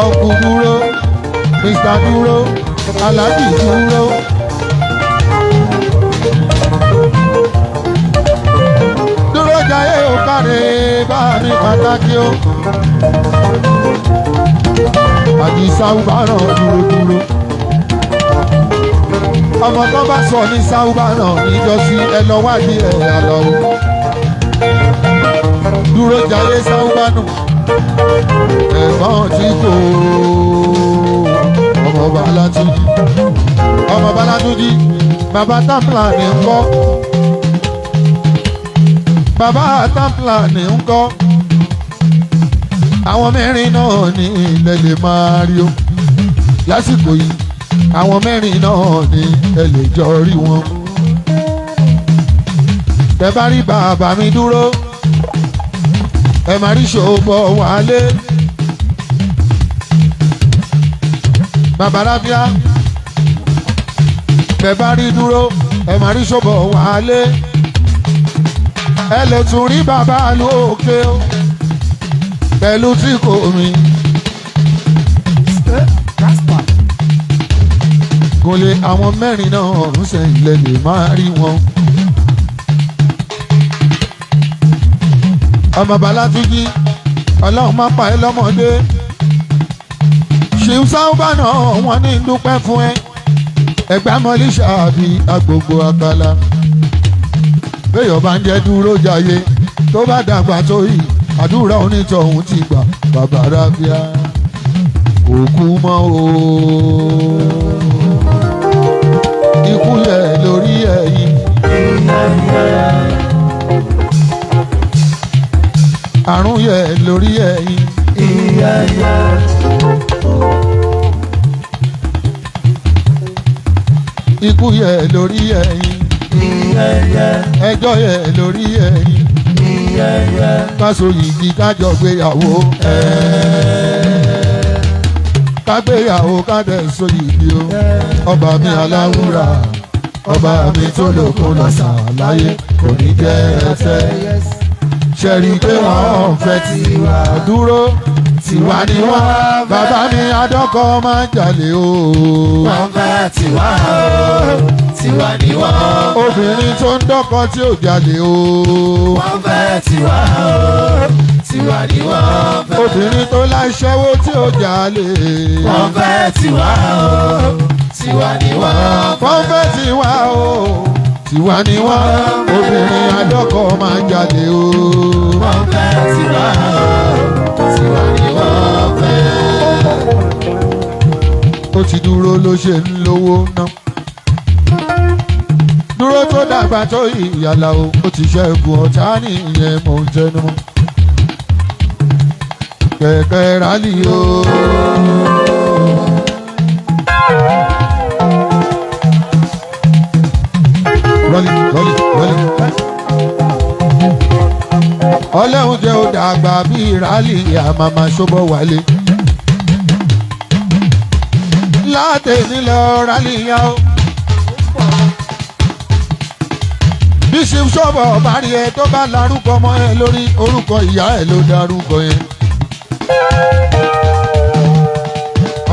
ọkùn dúró Mr. dúró Aláàjì dúró. dúró jáyé ò káre bá mi pàtàkì o. Àdìsá Ubáràn dúró dúró. ọmọ tó bá sọ ní Sáúbáràn níjọ́sí ẹ lọ wádìí ẹ̀ àlọ́ o. dúró jáyé Sáúbáràn ẹ̀gbọ́n tí kò ọmọ Bálátúnjí ọmọ Bálátúnjí bàbá Tápìlà ní ń kọ́ bàbá Tápìlà ní ń kọ́ àwọn mẹ́rin náà ní ilẹ̀ lè máa rí o lásìkò yìí àwọn mẹ́rin náà ní ẹ lè jọ rí wọn. tẹ bá rí bàbá mi dúró ẹ máa rí Ṣòbọ̀ Wálé bàbá Rábíà. tẹ bá rí dúró ẹ máa rí Ṣòbọ̀ Wálé. ẹ lè tún rí bàbá lókè o pẹ̀lú tí kò mi. kò lè àwọn mẹ́rin náà ọ̀run sẹ́yìn lè máa rí wọn. ọmọ Bálátúnjí ọlọ́run má pa ẹ́ lọ́mọdé. ṣìú Sáúbánà wọn ní dúpẹ́ fún ẹ. ẹgbẹ́ mọ́líṣà àbí agbègbè àkàlà. béèyàn bá ń jẹ́ dúró jayé tó bá dàgbà tó yìí àdúrà onítọ̀hún ti gbà bàbá Rábíà kò kú mọ́ o. ikú yẹ lórí ẹ̀yìn. àrùn yẹ lórí ẹ̀yìn. ikú yẹ lórí ẹ̀yìn. ẹjọ́ yẹ lórí ẹ̀yìn. káso yìí kájọ gbéyàwó. kágbéyàwó kádẹ sóyìí o. ọba mi aláwùrà ọba mi tó lókun lọ́sàn láyé kò ní jẹ́ ẹsẹ̀. ṣẹ̀rí pé wọ́n fẹ́ tiwa dúró tiwa ni wọ́n. bàbá mi adọ́kọ máa ń jalè o.
wọ́n fẹ́ tiwa o tiwa ni wọ́n.
obìnrin tó ń dọ́kọ tí ò jalè o.
wọ́n fẹ́ tiwa o tiwa ni wọ́n fẹ́.
obìnrin tó láṣẹ́wó tí ò jalè.
wọ́n fẹ́ tiwa o tiwa ni wọ́n fẹ́.
wọ́n fẹ́ tiwa o tiwa ni wọ́n. obìnrin adọ́kọ máa ń jalè o.
wọ́n fẹ́ tiwa o tiwa ni wọ́n fẹ́.
ó ti dúró ló ṣe ń lówó ná. dúró tó dàgbà tó ìyàlá o. ó ti ṣẹ́gun ọ̀tá nìyẹn mò ń tẹnu mọ́. kẹ̀kẹ́ rálì o. rọ́lì rọ́lì rọ́lì. ọlọ́run jẹ́ ó dàgbà bíi rálì àmàmà Ṣòbọ̀ Wálé. látẹ̀ní lọ rálì yá o. bí Ṣòbọ̀ bá rí ẹ tó bá larúkọ mọ́ ẹ lórí orúkọ ìyá ẹ ló darúkọ yẹn.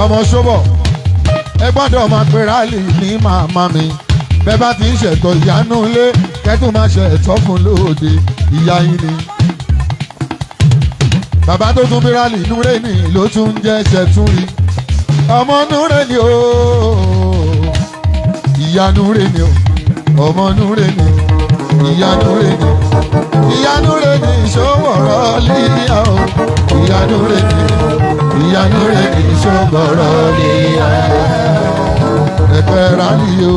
ọmọ Ṣòbọ̀ ẹ gbọ́dọ̀ máa pe rálì ní màmá mi. bẹ́ẹ̀ bá ti ń ṣètò ìyanu ilé kẹ́tù máa ṣe ẹ̀tọ́ fún lóde ìyá yín ni. bàbá tó tún bí rálì Núrẹ́nì ló tún ń jẹ́ ṣẹ̀túnrí. ọmọ Núrẹ́nì o ìyá Núrẹ́nì o ọmọ Núrẹ́nì ìyanu rẹ̀ ni ìyanu rẹ̀ ni ìṣòwòrọ̀ líyà o ìyanu rẹ̀ ni ìṣòwòrọ̀ líyà ẹ̀pẹ̀ rálì o.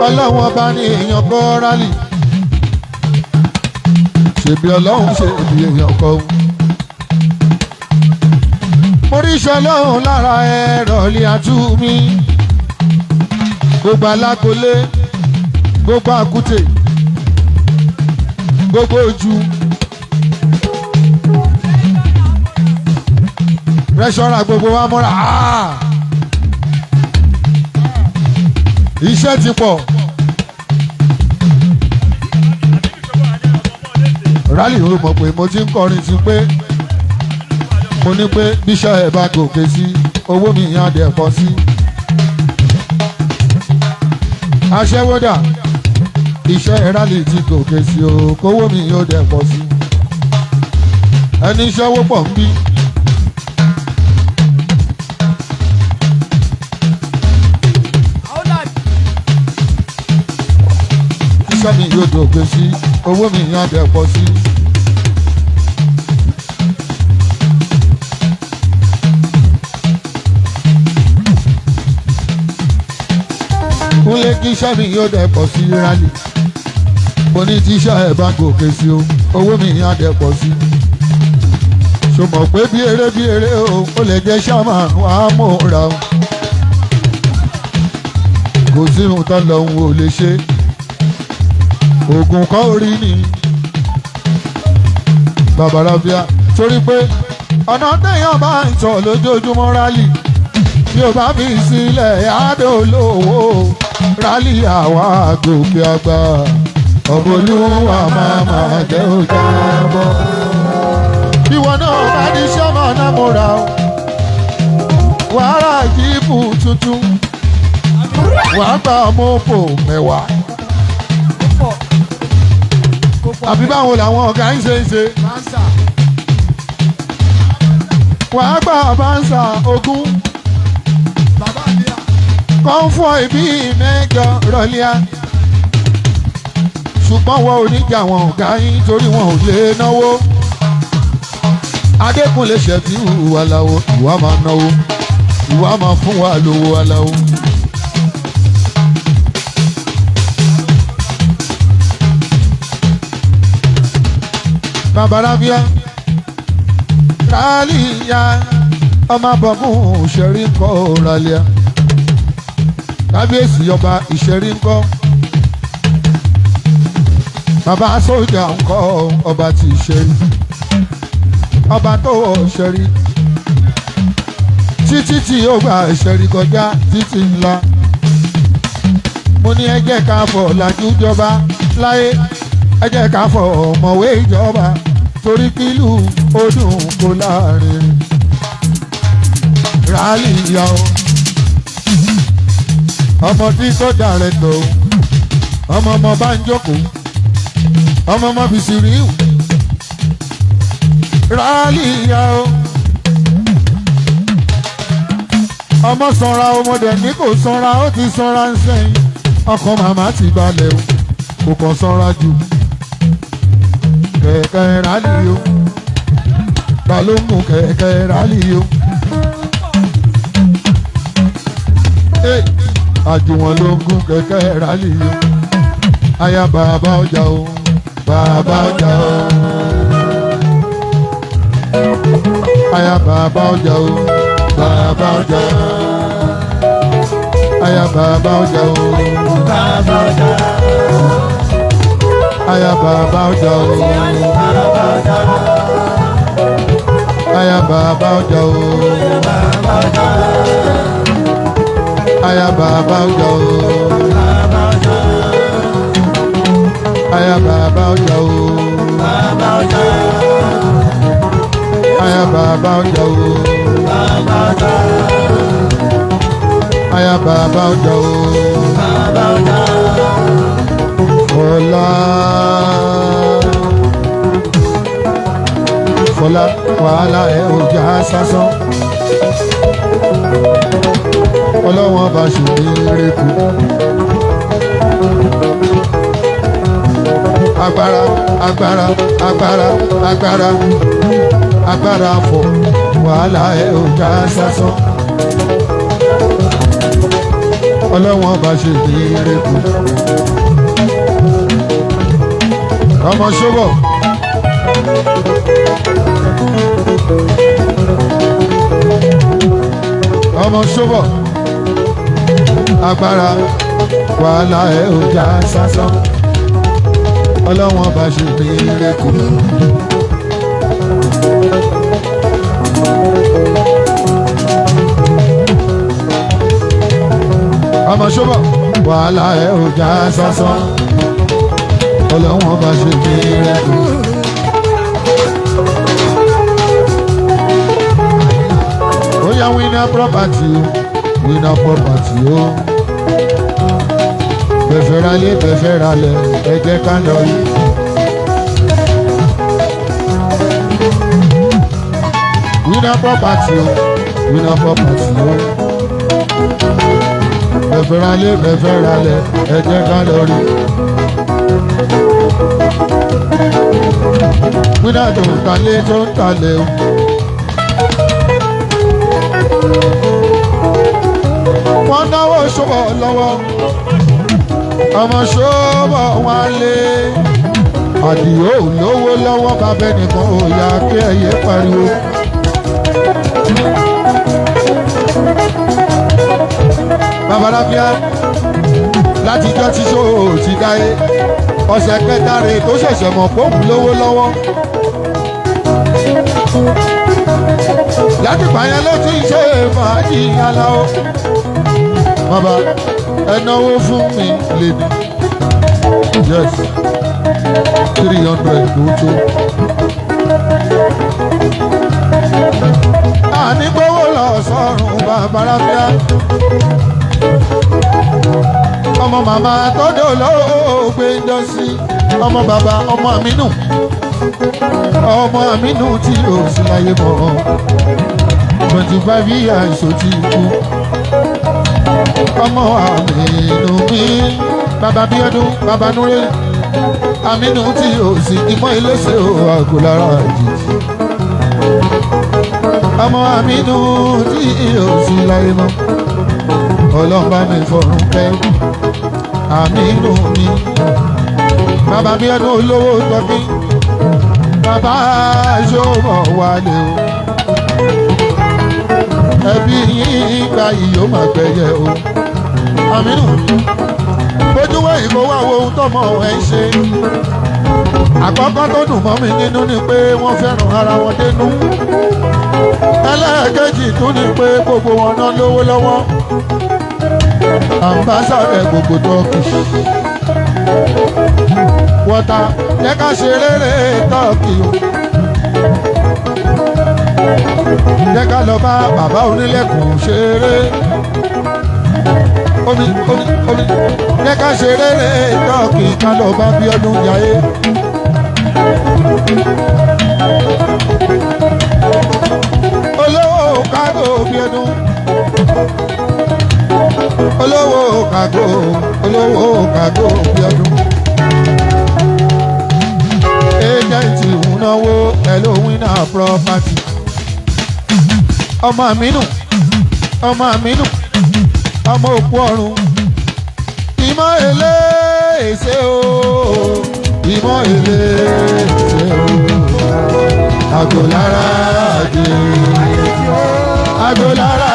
ọlọ́run ọba ní èèyàn kọ́ rálì ṣèbí ọlọ́run ṣe èbí èèyàn kọ́ oríṣẹ́ ọlọ́run lára ẹ̀rọ ilé àtú mi gbogbo alákòólé gbogbo àkútè gbogbo ojú rẹ́ṣọ́ra gbogbo wa mọ́ra iṣẹ́ ti pọ̀ rálì ó mọ̀ pé mo ti ń kọrin sí pé mo ní pé bíṣọ́ ẹ̀ bá gòkè sí owó mi yàn dẹ̀ pọ̀ sí. aṣẹ́wódà iṣẹ́ rálì ti gòkè sí o kówó mi yóò dẹ̀ pọ̀ sí. ẹni iṣẹ́ wó pọ̀ ń bí. iṣẹ́ mi yóò gòkè sí owó mi yàn dẹ̀ pọ̀ sí. kúnlé kí iṣẹ́ mi yóò dẹ̀ pọ̀ sí rálì mo ní tí iṣẹ́ ẹ̀ bá gòkè sí o owó mi yàn dẹ̀ pọ̀ sí. ṣùgbọ́n pé bí eré o ó lè jẹ́ ṣáàmà wàá múra o kò sí ohun tó lọ́hùn ò lè ṣe oògùn kọ́ orí ni babalábíà torí pé ọ̀nà téèyàn bá ń tọ̀ lójoojúmọ́ rálì bí o bá fi sílẹ̀ àdólówó rálì àwa gòkè àgbà ọ̀bọ̀lúwà máa jẹ́ òjà bọ́. ìwọ náà bá ní sọ́mọ náà mo ra o wàhálà jíìpù tuntun wàá gba mọ́pò mẹ́wàá. àbí báwo làwọn ọ̀gá ń ṣe wàá gba báńsà ogún kọ́ńfọ̀ ìbí mẹ́jọ rọ̀líà ṣùgbọ́n wọn ò ní jà wọn ọ̀gá yín torí wọn ò lè náwó. Adékúnlé ṣẹ̀tì ìwà aláwo ìwà máa náwó ìwà máa fún wa lówó aláwo. babalábíà rálíyà ọmọ bọ̀gún ṣẹ̀rí ńkọ́ rálíà kábíyèsí ọba ìṣẹ̀rí ńkọ́ bàbá sójà ńkọ́ ọba ti ìṣẹ̀rí ọba tó ṣẹ̀rí títí tí ó gba ìṣẹ̀rí kọjá títí ńlá mo ní ẹ jẹ́ ká fọ̀ làjú jọba láyé ẹ jẹ́ ká fọ̀ ọ̀mọ̀wé ìjọba torí kílù ó dùn kó láàrin rálíyà o ọmọ tí tó dàrẹ́ tó ọmọ bá ń jókòó ọmọ fi sí rí rálíyà o ọmọ sanra ọmọdé ní kò sanra ó ti sanra ń sẹ́yìn ọkàn màmá ti balẹ̀ o kò kàn sanra jù kẹ̀kẹ́ rálíyà o ta ló mú kẹ̀kẹ́ rálíyà o. àjùwọ̀n ló ń gún kẹ̀kẹ́ rálíyà o aya bàbá ọjà o bàbá ọjà o aya bàbá ọjà o bàbá ọjà aya bàbá ọjà o bàbá ọjà aya bàbá ọjà o bàbá ọjà aya bàbá ọjà o bàbá ọjà aya bàbá ọjà o bàbá ọjà aya bàbá ọjà o bàbá ọjà aya bàbá ọjà o bàbá ọjà aya bàbá ọjà o bàbá ọjà Fọlá Fọlá wàhálà ẹ ò já sásán. ọlọ́wọ́n bá ṣe ní rékù. Agbára agbára agbára agbára agbára fọ wàhálà ẹ ò já sásán. Ọlọ́wọ́n bá ṣe ní rékù. Ọmọ ṣọ́bọ̀. Ọmọ ṣọ́bọ̀. Agbára wàhálà ẹ ò já sásán. Ọlọ́wọ́n bá ṣe ní rékù. Ọmọ ṣọ́bọ̀. Wàhálà ẹ ò já sásán. Ọlọ́wọ́n bá ṣe ní rékù. Ó yá winner property o, winner property o. Bẹ̀fẹ̀ ralẹ̀ bẹ̀fẹ̀ ralẹ̀ ẹ jẹ́ ká lọ rí. Winner property o, winner property o. Bẹ̀fẹ̀ ralẹ̀ bẹ̀fẹ̀ ralẹ̀ ẹ jẹ́ ká lọ rí. Winner tó ń talẹ̀ o. Wọ́n náwó ṣọ́bọ̀ lọ́wọ́. Ọmọ ṣọ́bọ̀ wálé. Àdìó lówó lọ́wọ́ bàbá ẹnìkan ò yá kí ẹyẹ pariwo. Babalábíà látijọ́ tí ṣó ti dáyé. Ọ̀sẹ̀ kẹta rèé tó ṣẹ̀ṣẹ̀ mọ̀ pé òun lówó lọ́wọ́. Láti pààyàn ló ti ń ṣe fàájì aláwọ̀. Bàbá ẹ náwó fún mi lèmi. Yes, 300 ló tó. Àní gbówó lọ sọ́run Babalábíà. Ọmọ màmá tọ́dọ̀ olóògbé ń jọ sí. Ọmọ bàbá ọmọ Àmínú. Ọmọ Àmínú tí ò sí láyé mọ́. 25 years ó ti kú. Ọmọ Àmínú mi. Bàbá Bíọ́dún, bàbá Núré. Àmínú tí ò sí ìmọ̀ iléeṣẹ́ ò àgò lára àjèjì. Ọmọ Àmínú tí ò sí láyé mọ́. Ọlọ́mbà mi fọ̀rùn kẹ́. Àmínú mi. Bàbá Bíọ́dún olówó tọ́kí. Bàbá ṣọ́bọ̀ wálé o. Ẹbí yín gba ìyó máa gbẹ̀yẹ o. Àmínú bójúwé ìkó wá wo ohun tọ́mọ ẹ̀ ń ṣe. Àkọ́kọ́ tó dùn mọ́ mi nínú ni pé wọ́n fẹ́ràn ara wọn dénú. Ẹlẹ́ẹ̀kejì tún ni pé gbogbo wọn náà lówó lọ́wọ́. Àmbásádọ̀ gbogbo tọ́kì. Wọ́tà jẹ́ ká ṣe rere tọ́kì o. Jẹ́ ká lọ bá bàbá onílẹ̀kùn ṣeré. Omi jẹ́ ká ṣe rere tọ́kì ká lọ bá Bíọ́dún Jayé. Olówó kágò Bíọ́dún. Olówó kágò Bíọ́dún. Ẹjẹ̀ntì ìnáwó ẹ̀lò winner property. Ọmọ Àmínú, ọmọ Àmínú, ọmọ òkú ọ̀run. Ìmọ̀ èlé èsè o, ìmọ̀ èlé èsè o. Àgò lára àjè, àgò lára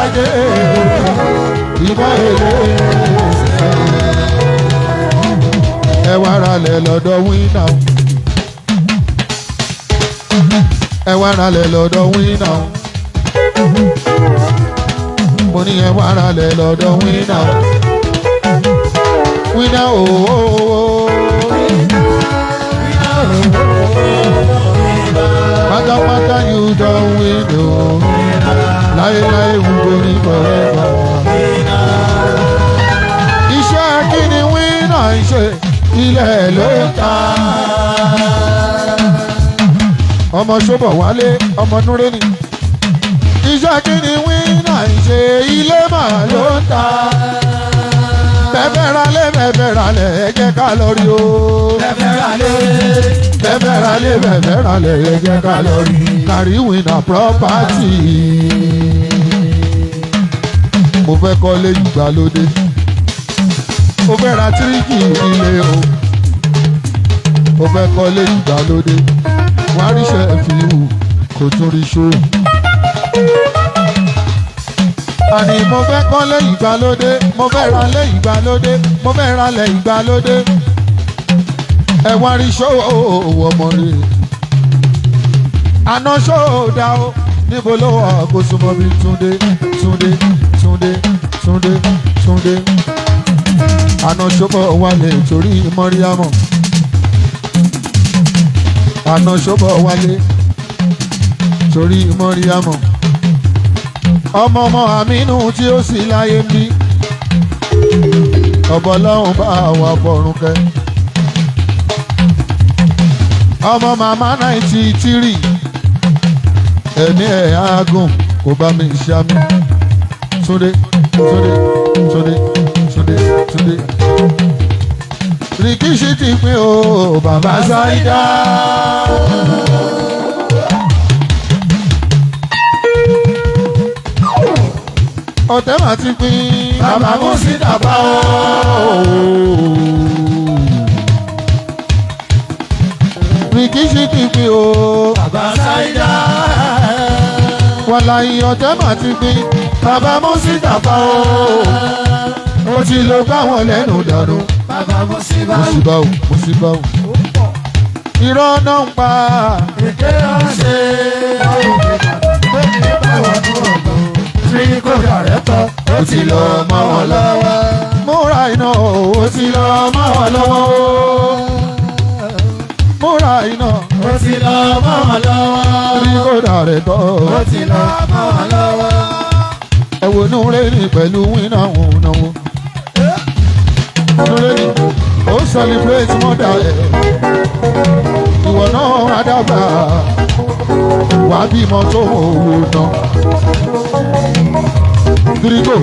àjè. Ìmọ̀ èlé èsè o. Ẹ wá ralẹ̀ lọ́dọ̀ winner. Ẹ wá ralẹ̀ lọ́dọ̀ winner. Mo ní ẹ wá ralẹ̀ lọ́dọ̀ winner. Winner ooo. Pátápátá you don win ooo. Láyéláyé we go live forever. Iṣẹ́ kí ni winner ń ṣe? Ilẹ̀ ló ń ta. Ọmọ ṣọ́bọ̀ wálé, ọmọ Núré ni. iṣẹ́ kí ni wínà ń ṣe ilé màá ló ń ta. bẹ́ẹ̀ ralẹ̀ ẹ jẹ́ ká lọ rí o. bẹ́ẹ̀ ralẹ̀ ẹ jẹ́ ká lọ rí. kárí wínà property. mo fẹ́ kọ́lé ìgbàlódé. mo fẹ́ ra tíríkì ilé o. mo fẹ́ kọ́lé ìgbàlódé. wá ríṣẹ́ fíìmù kò tún rí ṣó. àní mo fẹ́ kọ́lé ìgbàlódé. mo fẹ́ ralé ìgbàlódé. mo fẹ́ ralẹ̀ ìgbàlódé. ẹ wá rí ṣó ọmọ rẹ̀. àná ṣó dá o. níbo ló wà kó súnmọ́ bí Túndé Túndé Túndé Túndé Túndé. àná ṣọ́bọ̀ wálé torí Mọ́ríámọ̀. àná ṣọ́bọ̀ wálé torí Mọ́ríámọ̀. ọmọ Àmínú tí ó sì láyé bí. ọ̀bọ̀ lọ́hùn bá wà fọ̀rùn kẹ́. ọmọ màmá 93 ẹni ẹ̀ ágùn kò bá mi ṣámi. Túndé Túndé Túndé Túndé Túndé. Rìkíṣí ti pín o bàbá Sáídà. ọ̀tẹ̀ mà ti pín bàbá Mùsítàfá o. Rìkíṣí ti pín o bàbá Sáídà. wàláhì ọ̀tẹ̀ mà ti pín bàbá Mùsítàfá o. ó ti lọ bá wọn lẹ́nu dànù.
bàbá Mùsíbà
o Mùsíbà o. irọ́ náà ń pa.
èké ọ̀sẹ̀ tí kò dàrẹ́ tọ́ ó ti lọ mọ́ wọn lọ́wọ́.
múra iná ó ti lọ mọ́ wọn lọ́wọ́. múra iná
ó ti lọ mọ́ wọn lọ́wọ́.
tí kò dàrẹ́ tọ́
ó ti lọ mọ́ wọn lọ́wọ́.
ẹ wo Núrẹ́nì pẹ̀lú wínà òun náwó. Núrẹ́nì ó celebrate mọ́dà ẹ̀. ìwọ náà adágbà wàá bímọ tó mọ owó náà. Gírígò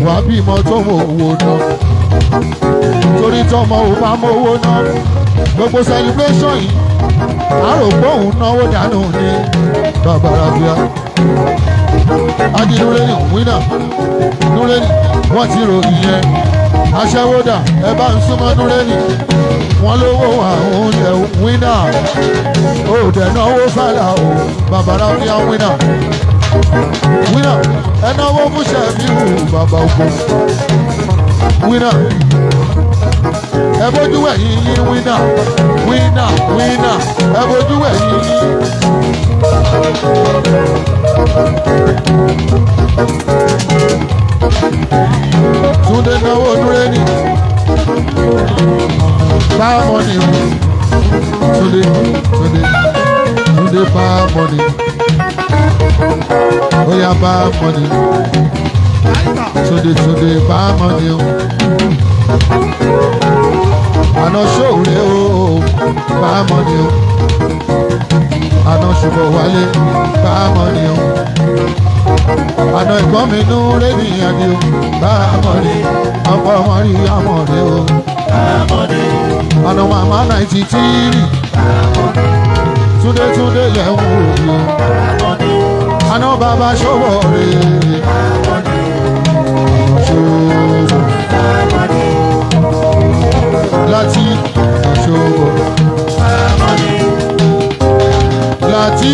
wàá bímọ tó mọ owó náà. torí tọmọ ò bá mọ owó náà gbogbo celebration yìí àròpọ̀ òun náwó dànù ní babalabia. adi Núrẹ́nì wínà Núrẹ́nì wọ́n ti ròyìn yẹn. aṣẹ́wódà ẹ bá ń súnmọ́ Núrẹ́nì wọ́n lówó àwọn ilẹ̀ wínà. ó dẹ̀ náwó fàlà o babalabia wínà. wínà ẹ náwó fún Ṣẹ̀fíù bàbá ògbó. wínà ẹ bójú ẹ̀yìn yín wínà wínà wínà ẹ bójú ẹ̀yìn yín. Túndé náwó Núrẹ́nì bá mọ́nì Túndé Túndé Túndé bá mọ́nì ó yá bá mọ́nì Túndé Túndé bá mọ́nì o. àná ṣòwúrẹ́ o bá mọ́nì o. àná ṣùgbọ́n wálé bá mọ́nì o. àná ìgbọ́n mi Núrẹ́nì àdé o bá mọ́nì ọkọ̀ wọn rí àmọ́ rẹ o. àná màmá 93 Túndé Túndé lẹ́hún òbí o. àná bàbá ṣòwò rè ṣòwò láti ṣòwò láti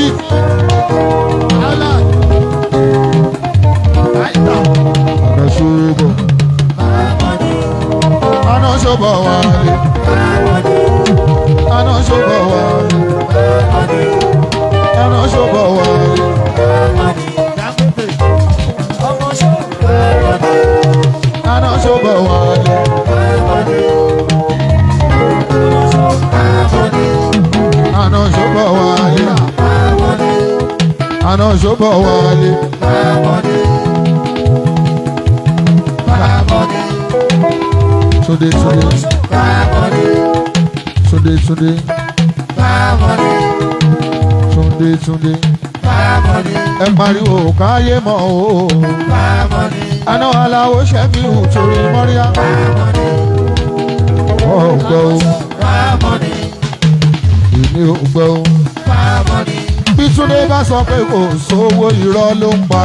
àná ṣòwò àná ṣòwò wálé àná ṣòwò wálé àná ṣòwò wálé. àná ṣòwò wálé. àná ṣòwò wálé. àná ṣòwò wálé. Túndé Túndé Túndé Túndé Túndé Túndé
Fámọ́nì.
ẹ pariwo káyé mọ́ o.
Fámọ́nì.
àná aláwo ṣẹ́fíù torí mọ́ríà.
Fámọ́nì.
ọ̀gbẹ́ o.
Fámọ́nì.
ìní ọ̀gbẹ́ o.
Fámọ́nì.
bí Túndé bá sọ pé kò sówó irọ́ ló ń pa.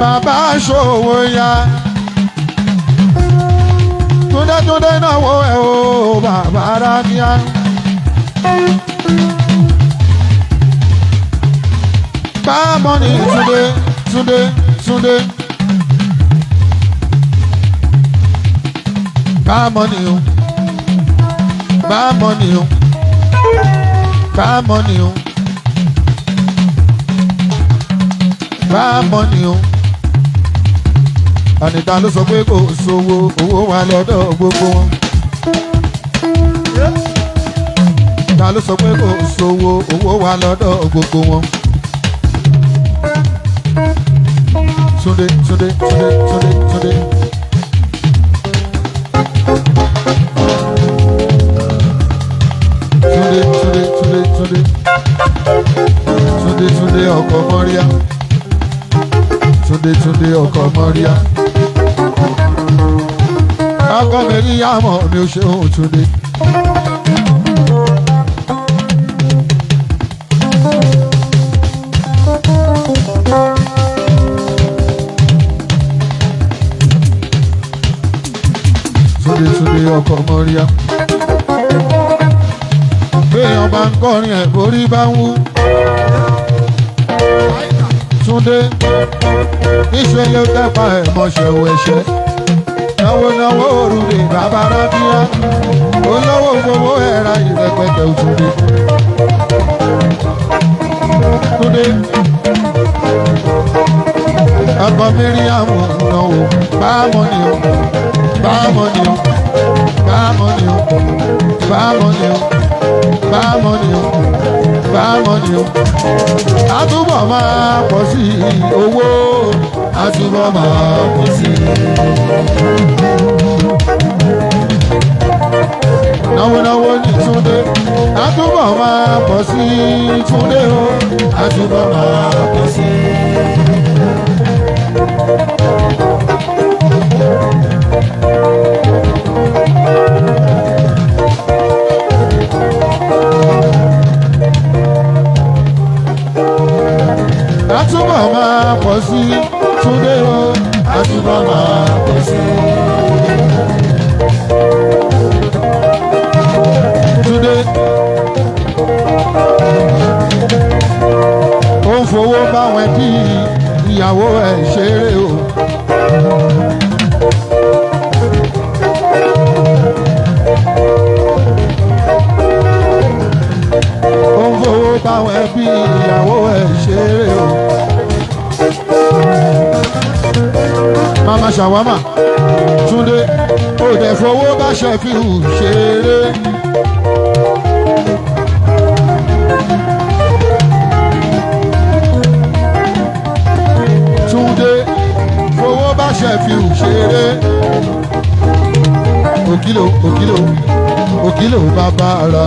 bàbá ṣòwò ya. Túndé náwó ẹ̀ o bàbá ráníà. Fámọ́nì Túndé. Fámọ́nì o. Fámọ́nì o. Fámọ́nì o. Fámọ́nì o. Ànìta ló sọ pé kò sówó owó wà lọ́dọ̀ gbogbo wọn. Ta ló sọ pé kò sówó owó wà lọ́dọ̀ gbogbo wọn. Túndé. Túndé. Túndé ọkọ Mọ́ríà. Túndé ọkọ Mọ́ríà. Ọkọ mi rí àmọ́ mi ò ṣe òun Túndé. Túndé ọkọ Mọ́ríà. Béèyàn bá ń kọrin ẹ̀ borí bá ń wú. Túndé níṣẹ́ ló tẹ́pa ẹ̀ mọ̀ṣẹ̀ wẹ̀ṣẹ̀. Náwó òrùlé bàbá rábíà. Olówó gbowó ẹ̀ra ìrẹ̀pẹ̀tẹ̀ Túndé. Ọkọ Miriam náwó. Fámọ́nì o. Fámọ́nì o. Fámọ́nì o. Fámọ́nì o. Fámọ́nì o. Fámọ́nì o. Àtúbọ̀ máa pọ̀ sí owó. Àtúbọ̀ máa pọ̀ sí. Náwó ní Túndé. Àtúbọ̀ máa pọ̀ sí Túndé o. Àtúbọ̀ máa pọ̀ sí. Àtúbọ̀ máa pọ̀ sí Túndé o. Àtúbọ̀ máa pọ̀ sí. Túndé ó ń fowó báwọn ẹbí ìyàwó ẹ̀ ṣeré o. Ó ń fowó báwọn ẹbí ìyàwó ẹ̀ ṣeré o. Mama Shawama Túndé ó dẹ̀ fowó bá Ṣẹ̀fíù ṣeré. Túndé fowó bá Ṣẹ̀fíù ṣeré. Òkìlò bàbá ara.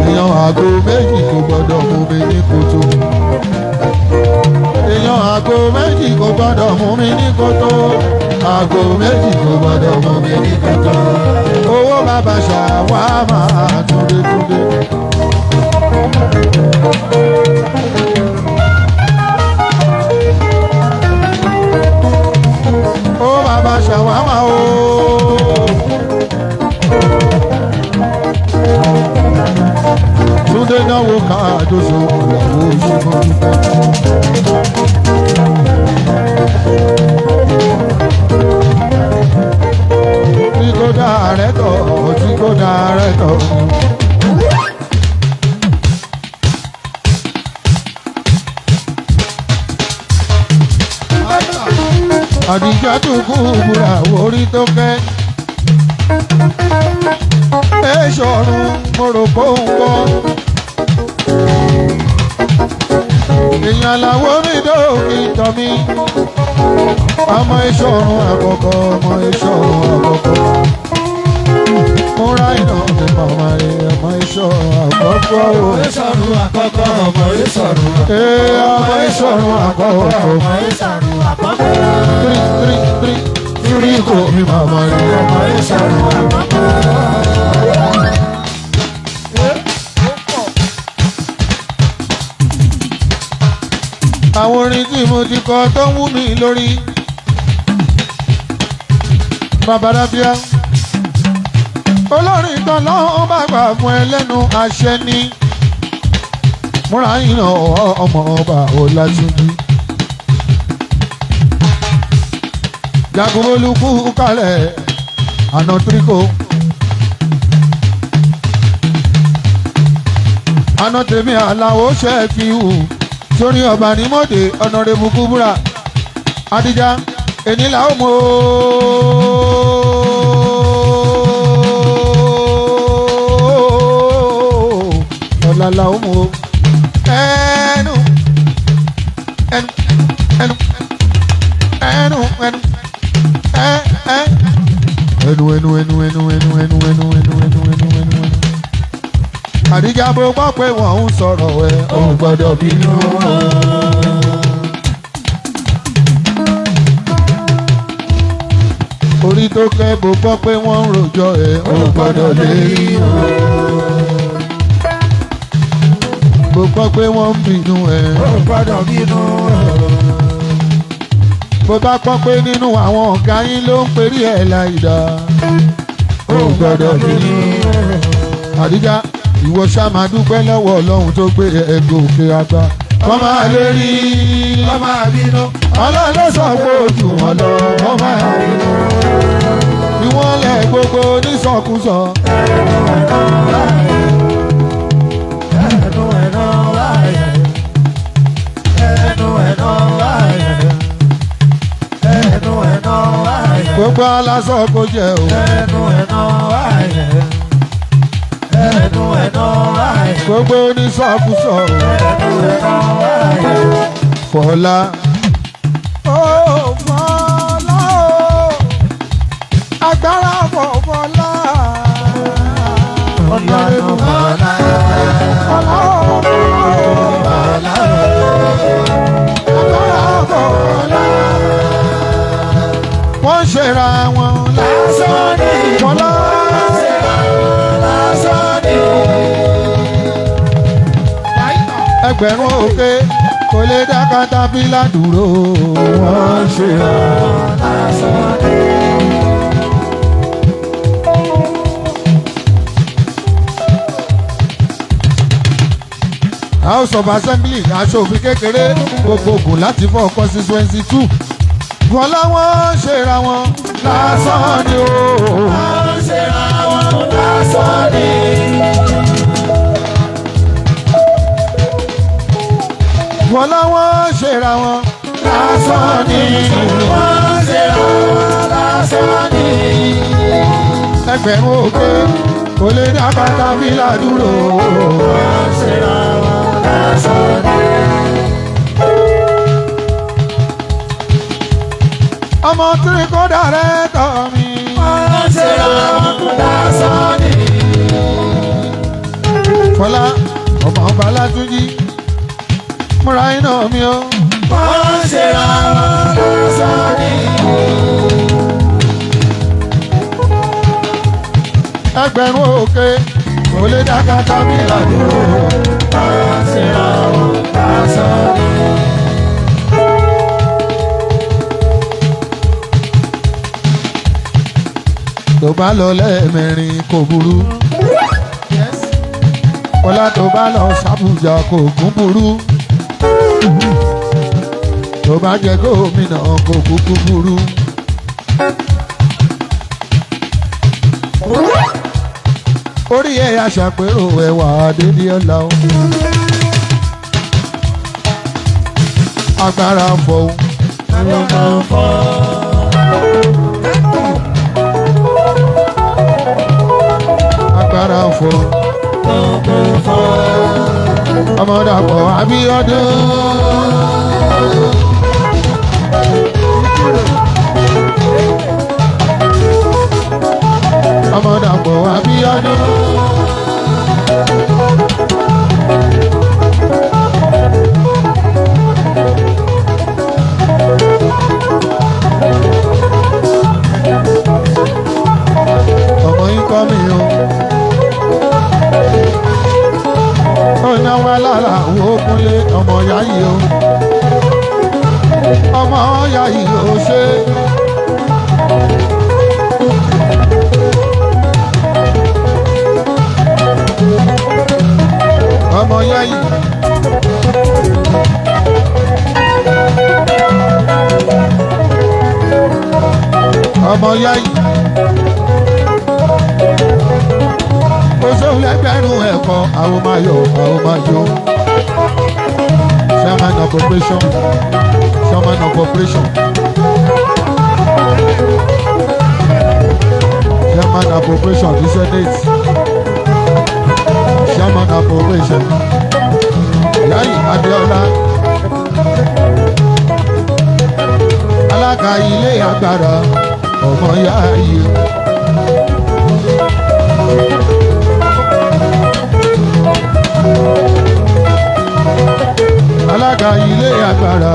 Èèyàn àgbo méjì kò gbọdọ̀ mú mi ní kòtò. Èèyàn àgbo méjì kò gbọdọ̀ mú mi ní kòtò. Àgbo méjì kò gbọdọ̀ mú mi ní kòtò. Owó bàbá Ṣàwámà Túndé. Ó bàbá Ṣàwámà o. Túndé náwó káàdóso ìyàwó ìṣúná dúpẹ́. Tí kò dá rẹ̀ tọ̀. Àdìjá tó kú búra orí tó kẹ́. Ṣọ̀run mo rò kó ń kọ́. Èèyàn làwọn onídòòkì tọ́ mi. Ọmọ Ìṣọ̀run àkọ́kọ́. múra iná mi màmá rẹ̀ ọmọ ìṣọ̀run àkọ́kọ́ o.
ọmọ ìṣọ̀run àkọ́kọ́ ọmọ ìṣọ̀run
ọmọ ìṣọ̀run àkọ́kọ́.
ọmọ ìṣọ̀run àkọ́kọ́.
tírí kò mi màmá rẹ̀
ọmọ ìṣọ̀run àkọ́kọ́.
àwọn orin tí mo ti kọ tó ń wú mi lórí. Bàbá Rábíà olórin kan lọ́wọ́ bá gbà fún ẹ lẹ́nu àṣẹ ni. múra iná ọmọ ọba Ọlátúnjí. jagunmólúkú kalẹ̀ àná tíríkò. àná tèmi àlàó ṣe fi hù sórí ọba ní mọ́dé ọ̀nàrẹ́bù Kúbúrà Adija ènìlá ó mọ́ ọ̀làlà ó mọ́ ẹnu ẹnu ẹnu ẹnu ẹnu ẹnu. Àdíjà bó gbọ́ pé wọ́n ń sọ̀rọ̀ ẹ̀ ò gbọ́dọ̀ bínú. Orí tó kẹ́ bó gbọ́ pé wọ́n ń rojọ́ ẹ̀ ò gbọ́dọ̀ lérí. Bó gbọ́ pé wọ́n ń bínú ẹ̀
ò gbọ́dọ̀ bínú.
Bó bá gbọ́ pé nínú àwọn ọ̀gá yín ló ń perí ẹ̀ láìda ò gbọ́dọ̀ bínú. Àdíjà ìwọ ṣá máa dúpẹ́ lọ́wọ́ Ọlọ́run tó gbé ẹgbẹ́ òkè àgbà. Wọ́n máa lè rí
wọ́n máa bínú.
Ọlọ́run ló sọ pé ojú wọn lọ wọ́n máa bínú. Ìwọ́n lẹ̀ gbogbo onísọkúsọ.
ẹnu ẹ̀nà wáyé ẹnu ẹ̀nà wáyé ẹnu ẹ̀nà wáyé
Gbogbo aláṣọ kò jẹ́ o.
ẹnu ẹ̀nà wáyé ẹnu ẹ̀nà wáyé
Gbogbo onísọkúsọ.
ẹnu ẹ̀nà wáyé.
Fọlá. Ó Fọlá o. Agbára fọ̀ Fọlá.
Ọlọ́run bọ̀lá
Fọlá o.
bọ̀lá
Agbára fọ̀ Fọlá. Wọ́n ṣera wọn
lásán ní
Fọlá.
lásán ní.
Ẹgbẹ̀rún òkè kò lè dá katapila dúró. Wọ́n ṣera
lásán ní.
House of Assembly aṣòfin kékeré gbogbogbò láti fọ́ constituency 2. Fọlá wọ́n ṣera wọn lásán ni o.
wọ́n ṣera wọn lásán ní.
Fọlá wọ́n ṣera wọn lásán ni.
wọ́n ṣera wọn lásán ní.
Ẹgbẹ̀rún òkè kò lè dá katapila dúró.
wọ́n ṣera wọn lásán ní.
Ọmọ tíríkọ́dà rẹ̀ tọ̀ mí.
wọ́n ṣera wọn lásán ní.
Fọlá ọmọ ọba Látúnjí múra iná mi o.
wọ́n ṣera wọn lásán ní.
Ẹgbẹ̀rún òkè kò lè dá katapila dúró.
wọ́n ṣera wọn lásán ní.
Tó bá lọ lẹ́ẹ̀mẹrin kò burú. Fọlá tó bá lọ s'Àbújá kò kún burú. Tó bá jẹ gómìnà kò kúkú burú. Orí ẹ̀ aṣàpérò ẹwà dédé ọ̀la o. Agbára fọ̀hún. Agbára fọ̀hún. Ọmọdàpọ̀ Abíọ́dún. Ọmọdàpọ̀ Abíọ́dún. ọmọ yáyí oṣù lẹ́gbẹ̀rún ẹ̀kọ́ àwọn máa yọ àwọn máa yọ chairman of operation chairman of operation chairman of operation the senate chairman of operation Yáyí Adéọlá alága ilé agbára ọmọ Yáyí. Alága ilé agbára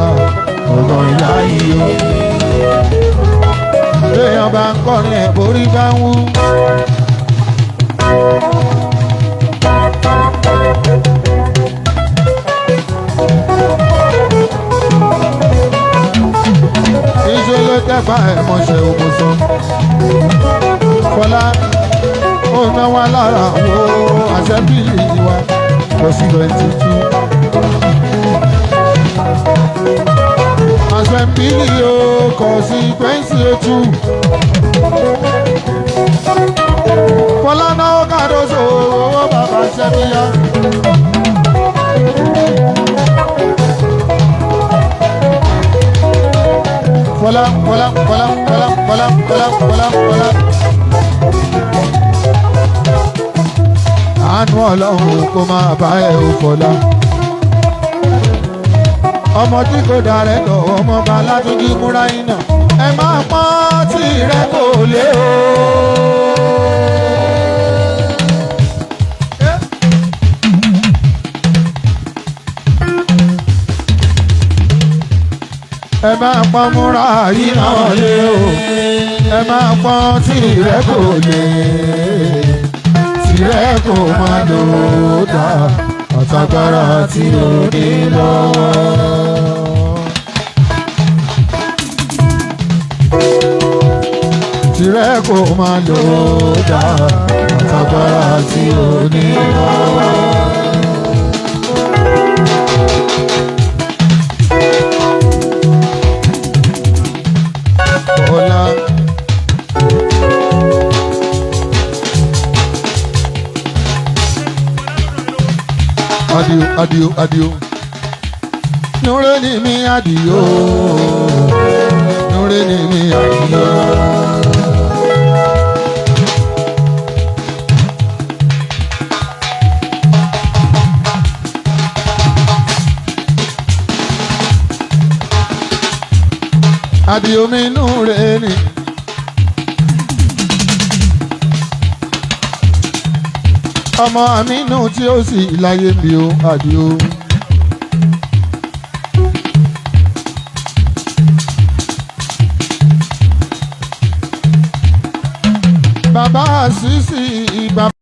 ọmọ Yáyí o. Béèyàn bá ń kọrin ẹ̀ borí bá ń wú. Iṣẹ́ ló tẹ́pá ẹ̀ mọ̀ṣẹ́ òkòso. Fọlá ó ná wa lára wo àṣẹ́bílì wa kò sí 22. Àṣẹ́bílì o kò sí 22. Fọlá náà kàdóso owó bàbá ṣẹ́bíyá. Fọlá. Àánú Ọlọ́run kó máa bá ẹ ò Fọlá. Ọmọ tí kò darẹ̀ lọ ọmọ bá Látúnjí múra iná. Ẹ máa pọ́n tí rẹ kò lé o. Ẹ máa pọ́n múra iná lé o. Ẹ máa pọ́n tí rẹ kò lé. Tìrẹ kò máa lò dá àtàgbára tí ò ní lọ. Tìrẹ kò máa lò dá àtàgbára tí ò ní lọ. Ọlá. Adio. Nure ni mi adio. Nure ni mi adio. Adio mi nure ni. Ọmọ Aminu tí ó sì láyé mi ó Adio. Bàbá Sisi bàbá.